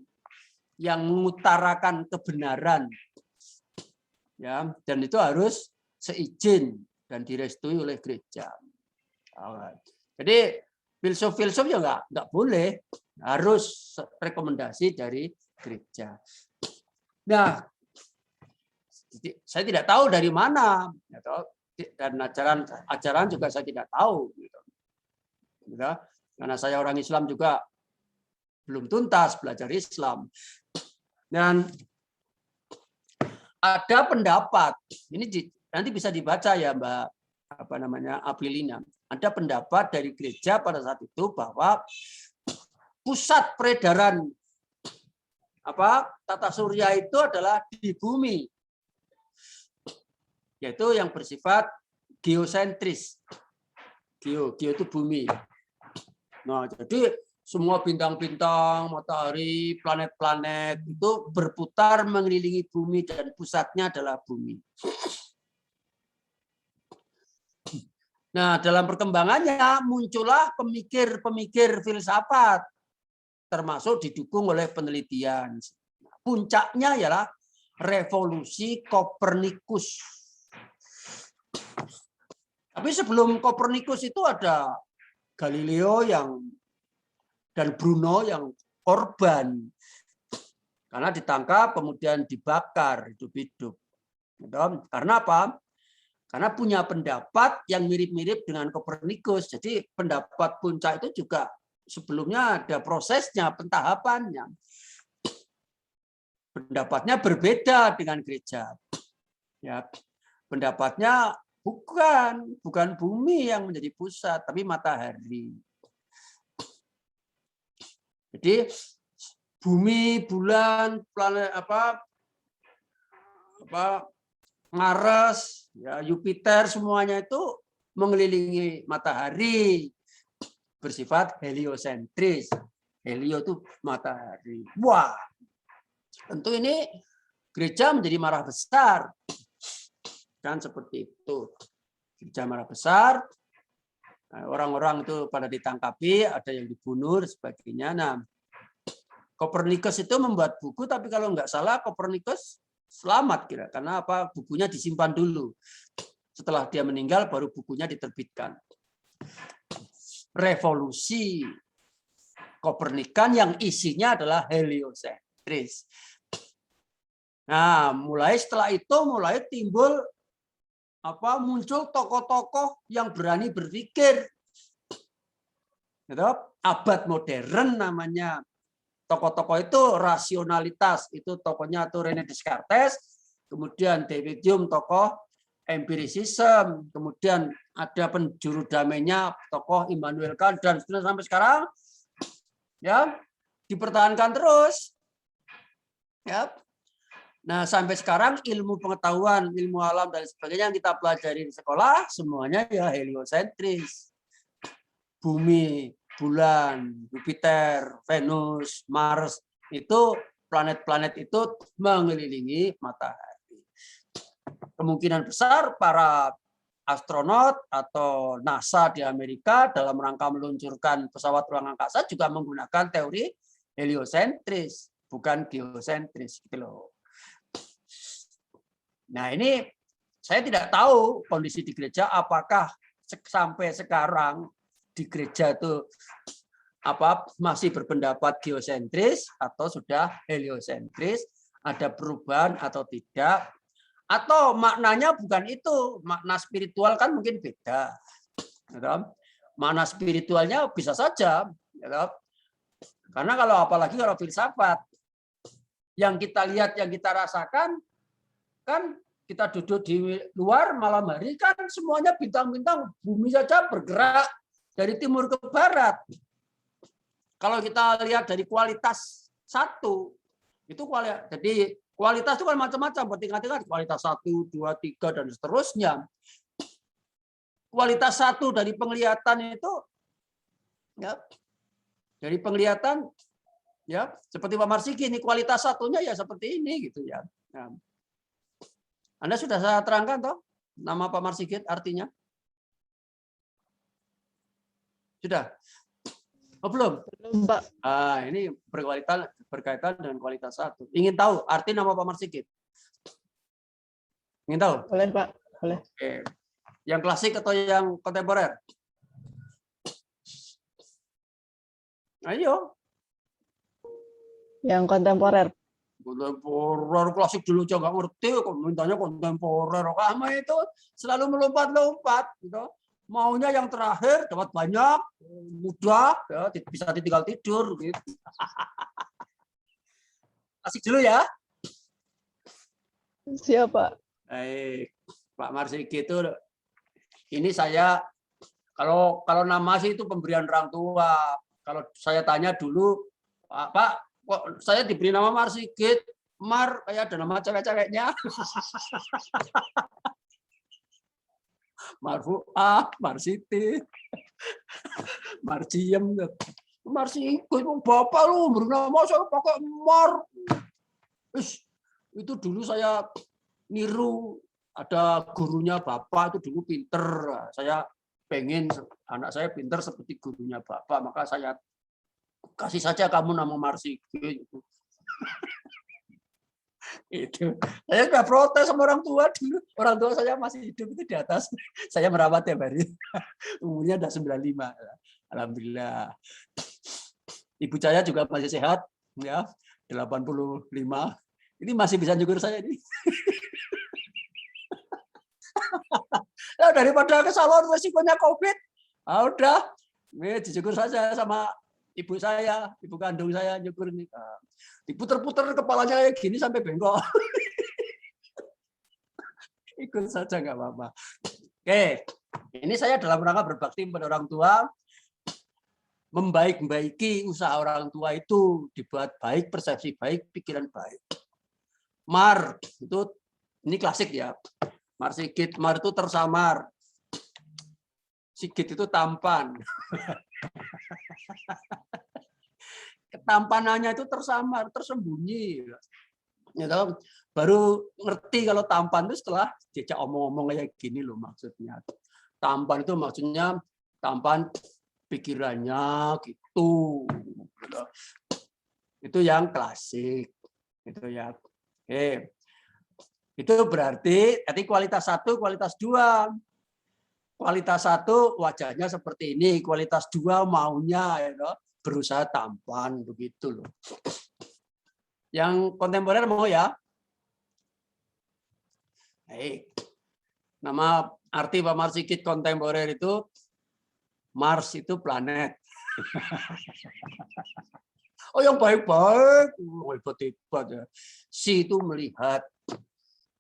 yang mengutarakan kebenaran. Ya, dan itu harus seizin dan direstui oleh gereja. Jadi filsuf-filsuf ya nggak boleh, harus rekomendasi dari gereja. Nah, saya tidak tahu dari mana, dan ajaran juga saya tidak tahu. Karena saya orang Islam juga belum tuntas belajar Islam. Dan ada pendapat, ini nanti bisa dibaca ya Mbak Aprilina. Ada pendapat dari gereja pada saat itu bahwa pusat peredaran tata surya itu adalah di bumi, yaitu yang bersifat geosentris. Geo itu bumi. Nah, jadi semua bintang-bintang, matahari, planet-planet itu berputar mengelilingi bumi dan pusatnya adalah bumi. Nah, dalam perkembangannya muncullah pemikir-pemikir filsafat, termasuk didukung oleh penelitian. Puncaknya ialah revolusi Kopernikus. Tapi sebelum Kopernikus itu ada Galileo dan Bruno yang korban karena ditangkap kemudian dibakar hidup-hidup. Karena apa? Karena punya pendapat yang mirip-mirip dengan Kopernikus. Jadi pendapat puncak itu juga sebelumnya ada prosesnya, pentahapannya. Pendapatnya berbeda dengan gereja. Ya, pendapatnya bukan bumi yang menjadi pusat, tapi matahari. Jadi bumi, bulan, planet Mars, ya, Jupiter semuanya itu mengelilingi matahari, bersifat heliosentris. Helio itu matahari. Wah, tentu ini gereja menjadi marah besar. Kan seperti itu. Gereja marah besar, orang-orang itu pada ditangkapi, ada yang dibunuh, dan sebagainya. Nah, Kopernikus itu membuat buku, tapi kalau nggak salah Kopernikus selamat kira, karena apa? Bukunya disimpan dulu. Setelah dia meninggal baru bukunya diterbitkan. Revolusi Kopernikan yang isinya adalah heliosentris. Nah, mulai setelah itu mulai timbul muncul tokoh-tokoh yang berani berpikir. Gitu? Abad modern namanya. Tokoh-tokoh itu rasionalitas, itu tokohnya tuh René Descartes, kemudian David Hume tokoh empiricism, kemudian ada penjuru damainya tokoh Immanuel Kant, dan seterusnya sampai sekarang ya dipertahankan terus. Ya. Nah, sampai sekarang ilmu pengetahuan, ilmu alam dan sebagainya yang kita pelajari di sekolah semuanya ya heliosentris. Bumi, bulan, Jupiter, Venus, Mars, itu planet-planet itu mengelilingi matahari. Kemungkinan besar para astronot atau NASA di Amerika dalam rangka meluncurkan pesawat ruang angkasa juga menggunakan teori heliosentris, bukan geosentris gitu loh. Nah, ini saya tidak tahu kondisi di gereja apakah sampai sekarang di gereja itu masih berpendapat geosentris atau sudah heliosentris, ada perubahan atau tidak, atau maknanya bukan itu, makna spiritual kan mungkin beda. Makna spiritualnya bisa saja, karena apalagi kalau filsafat yang kita lihat, yang kita rasakan, kan kita duduk di luar malam hari kan semuanya bintang-bintang, bumi saja bergerak dari timur ke barat. Kalau kita lihat dari kualitas satu, itu jadi kualitas itu kan macam-macam, bertingkat-tingkat, kualitas 1, 2, 3 dan seterusnya. Kualitas satu dari penglihatan itu, ya, dari penglihatan, ya, seperti Pak Marsiki ini kualitas satunya ya seperti ini gitu ya. Nah, Anda sudah saya terangkan toh nama Pak Marsigit artinya? Sudah? Oh, belum? Belum, Pak. Ini berkaitan dengan kualitas satu. Ingin tahu arti nama Pak Marsigit? Ingin tahu? Boleh, Pak. Boleh. Oke. Yang klasik atau yang kontemporer? Ayo. Yang kontemporer. Kontemporer klasik dulu aja nggak ngerti, kok mintanya kontemporer. Kamu itu selalu melompat-lompat, gitu. Maunya yang terakhir dapat banyak, mudah, ya, bisa tinggal tidur, gitu. Klasik dulu ya. Siap, Pak. Pak Marsiki itu, ini saya kalau nama sih itu pemberian orang tua. Kalau saya tanya dulu, Pak, kok saya diberi nama Marsigit, Mar kayak ada nama cewek-ceweknya. Marfuah, Marsiti, Marciem, Marsigit, bapak lu beri nama saya pakai Mar. Itu dulu saya niru, ada gurunya bapak itu dulu pinter, saya pengen anak saya pinter seperti gurunya bapak, maka saya kasih saja kamu nama Marsigit. Itu saya nggak protes sama orang tua dulu. Orang tua saya masih hidup itu di atas. Saya merawat tiap hari. Umurnya udah 95. Alhamdulillah. Ibu saya juga masih sehat, ya, 85. Ini masih bisa nyukur saya ini. Nah, daripada ke salon resikonya COVID, udah, dicukur saja sama ibu saya, ibu kandung saya nyukur ini. Diputer-puter kepalanya kayak gini sampai bengkok. Ikut saja nggak apa-apa. Oke, ini saya dalam rangka berbakti pada orang tua, membaik-baiki usaha orang tua itu, dibuat baik, persepsi baik, pikiran baik. Mar itu ini klasik ya. Marsigit, Mar itu tersamar. Sigit itu tampan. Ketampanannya itu tersamar, tersembunyi. Ya, baru ngerti kalau tampan itu setelah diajak omong-omong kayak gini loh maksudnya. Tampan itu maksudnya tampan pikirannya gitu. Itu yang klasik. Itu ya. Oke. Itu berarti kualitas 1, kualitas 2. Kualitas 1 wajahnya seperti ini, kualitas 2 maunya berusaha tampan begitu loh. Yang kontemporer mau ya? Baik. Nama arti Pak Marsikit kontemporer itu Mars itu planet. Oh yang baik-baik, hebat-hebat ya. Si itu melihat,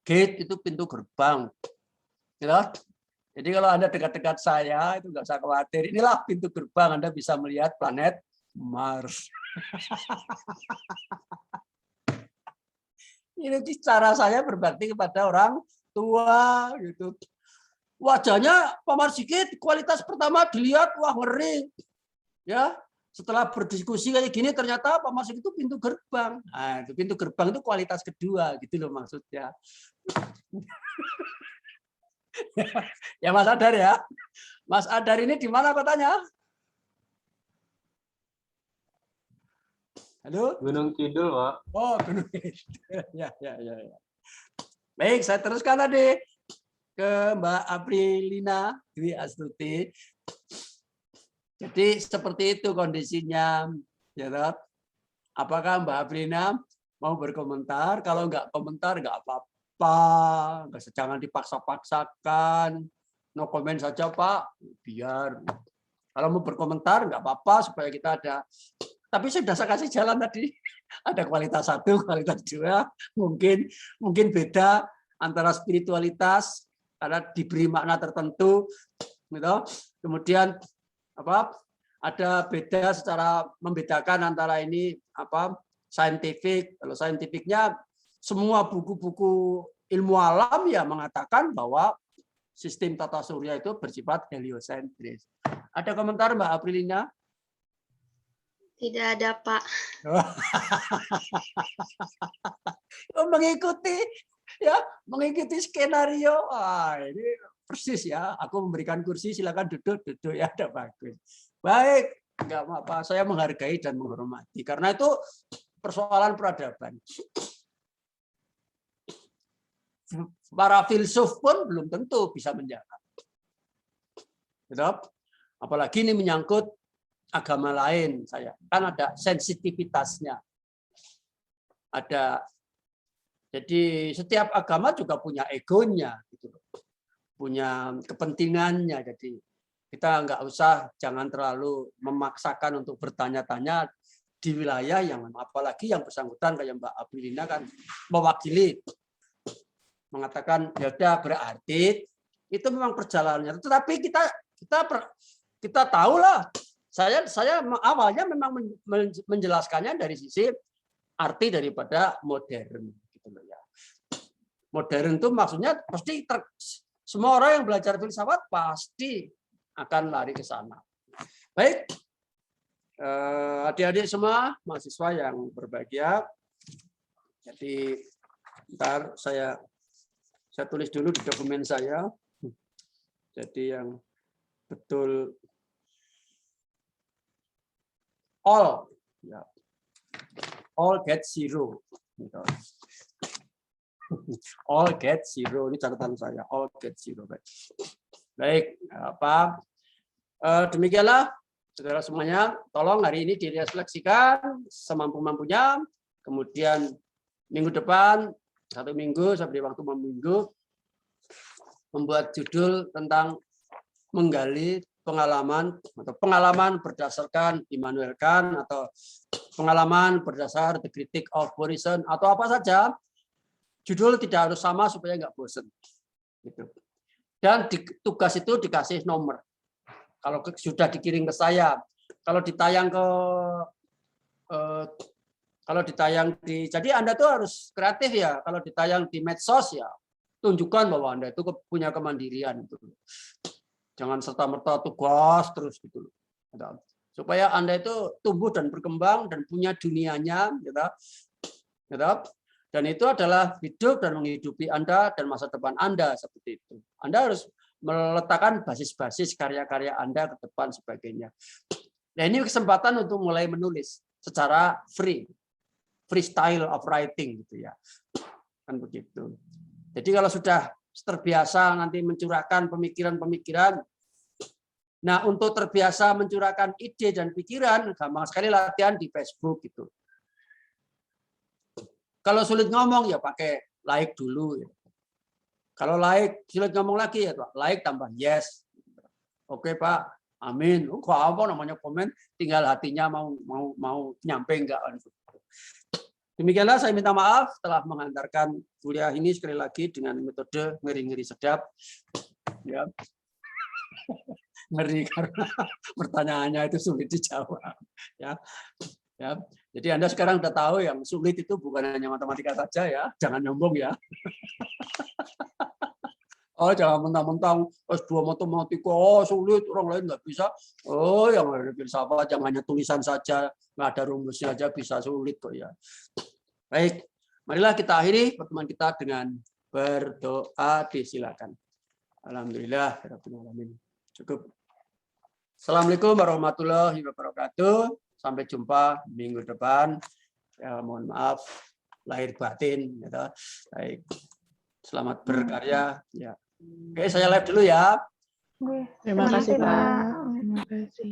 gate itu pintu gerbang. Ya. Jadi kalau Anda dekat-dekat saya, itu nggak usah khawatir. Inilah pintu gerbang, Anda bisa melihat planet Mars. Ini cara saya berbakti kepada orang tua. Gitu. Wajahnya Pak Marsikit, kualitas pertama dilihat, wah ngeri. Ya, setelah berdiskusi kayak gini, ternyata Pak Marsikit itu pintu gerbang. Nah, itu pintu gerbang itu kualitas kedua, gitu loh maksudnya. Ya Mas Adar ya. Mas Adar ini di mana kotanya? Halo? Gunung Kidul, Pak. Oh, Gunung Kidul. Ya. Baik, saya teruskan tadi ke Mbak Aprilina Dwi Astuti. Jadi seperti itu kondisinya. Ya, apakah Mbak Aprilina mau berkomentar? Kalau nggak komentar nggak apa-apa. Jangan dipaksa-paksakan, no comment saja Pak, biar kalau mau berkomentar nggak apa-apa supaya kita ada. Tapi sudah saya kasih jalan tadi, ada kualitas 1, kualitas 2, mungkin beda antara spiritualitas karena diberi makna tertentu, gitu. Kemudian ada beda secara membedakan antara ini saintifik. Kalau saintifiknya semua buku-buku ilmu alam ya mengatakan bahwa sistem tata surya itu bersifat heliosentris. Ada komentar Mbak Aprilina? Tidak ada, Pak. Mengikuti skenario. Ini persis ya. Aku memberikan kursi, silakan duduk ya, ada bagus. Baik, nggak apa-apa. Saya menghargai dan menghormati karena itu persoalan peradaban. Para filsuf pun belum tentu bisa menjawab. Apalagi ini menyangkut agama lain, saya kan ada sensitivitasnya. Jadi setiap agama juga punya egonya, gitu. Punya kepentingannya. Jadi kita jangan terlalu memaksakan untuk bertanya-tanya di wilayah yang apalagi yang bersangkutan kayak Mbak Aprilina kan mewakili. Mengatakan ya udah berarti itu memang perjalanannya. Tetapi kita tahu lah. Saya awalnya memang menjelaskannya dari sisi arti daripada modern. Gitu loh ya. Modern itu maksudnya pasti semua orang yang belajar filsafat pasti akan lari ke sana. Baik, adik-adik semua mahasiswa yang berbahagia. Jadi ntar saya tulis dulu di dokumen saya. Jadi yang betul all get zero. All get zero, ini catatan saya. All get zero. Baik, demikianlah saudara semuanya. Tolong hari ini direfleksikan semampu-mampunya. Kemudian minggu depan 1 minggu, saya beri waktu 1 minggu, membuat judul tentang menggali pengalaman atau pengalaman berdasarkan Immanuel Kant atau pengalaman berdasar The Critique of Volition atau apa saja. Judul tidak harus sama supaya nggak bosan. Gitu. Dan tugas itu dikasih nomor. Kalau sudah dikirim ke saya, kalau ditayang jadi Anda tuh harus kreatif ya. Kalau ditayang di medsos ya, tunjukkan bahwa Anda itu punya kemandirian. Gitu. Jangan serta-merta tugas terus gitu. Supaya Anda itu tumbuh dan berkembang dan punya dunianya. Gitu. Dan itu adalah hidup dan menghidupi Anda dan masa depan Anda seperti itu. Anda harus meletakkan basis-basis karya-karya Anda ke depan sebagainya. Nah, ini kesempatan untuk mulai menulis secara freestyle of writing gitu ya. Kan begitu. Jadi kalau sudah terbiasa nanti mencurahkan pemikiran-pemikiran, nah untuk terbiasa mencurahkan ide dan pikiran, gampang sekali latihan di Facebook gitu. Kalau sulit ngomong ya pakai like dulu. Kalau like sulit ngomong lagi ya like tambah yes. Oke Pak, amin. Kok apa namanya komen, tinggal hatinya mau nyampe enggak. Demikianlah saya minta maaf telah mengantarkan kuliah ini sekali lagi dengan metode ngeri-ngeri sedap. Ya. Ngeri karena pertanyaannya itu sulit dijawab. Ya. Ya. Jadi Anda sekarang sudah tahu yang sulit itu bukan hanya matematika saja ya. Jangan nyombong ya. Oh, jangan mentang-mentang S2 matematika, oh sulit, orang lain nggak bisa. Oh, yang ada filsafat, yang hanya tulisan saja, nggak ada rumusnya aja bisa sulit kok ya. Baik, marilah kita akhiri pertemuan kita dengan berdoa, disilakan. Alhamdulillah, cukup. Assalamualaikum warahmatullahi wabarakatuh. Sampai jumpa minggu depan. Ya, mohon maaf lahir batin. Gitu. Baik, selamat berkarya. Ya. Oke, saya live dulu ya. Terima kasih, Pak. Terima kasih.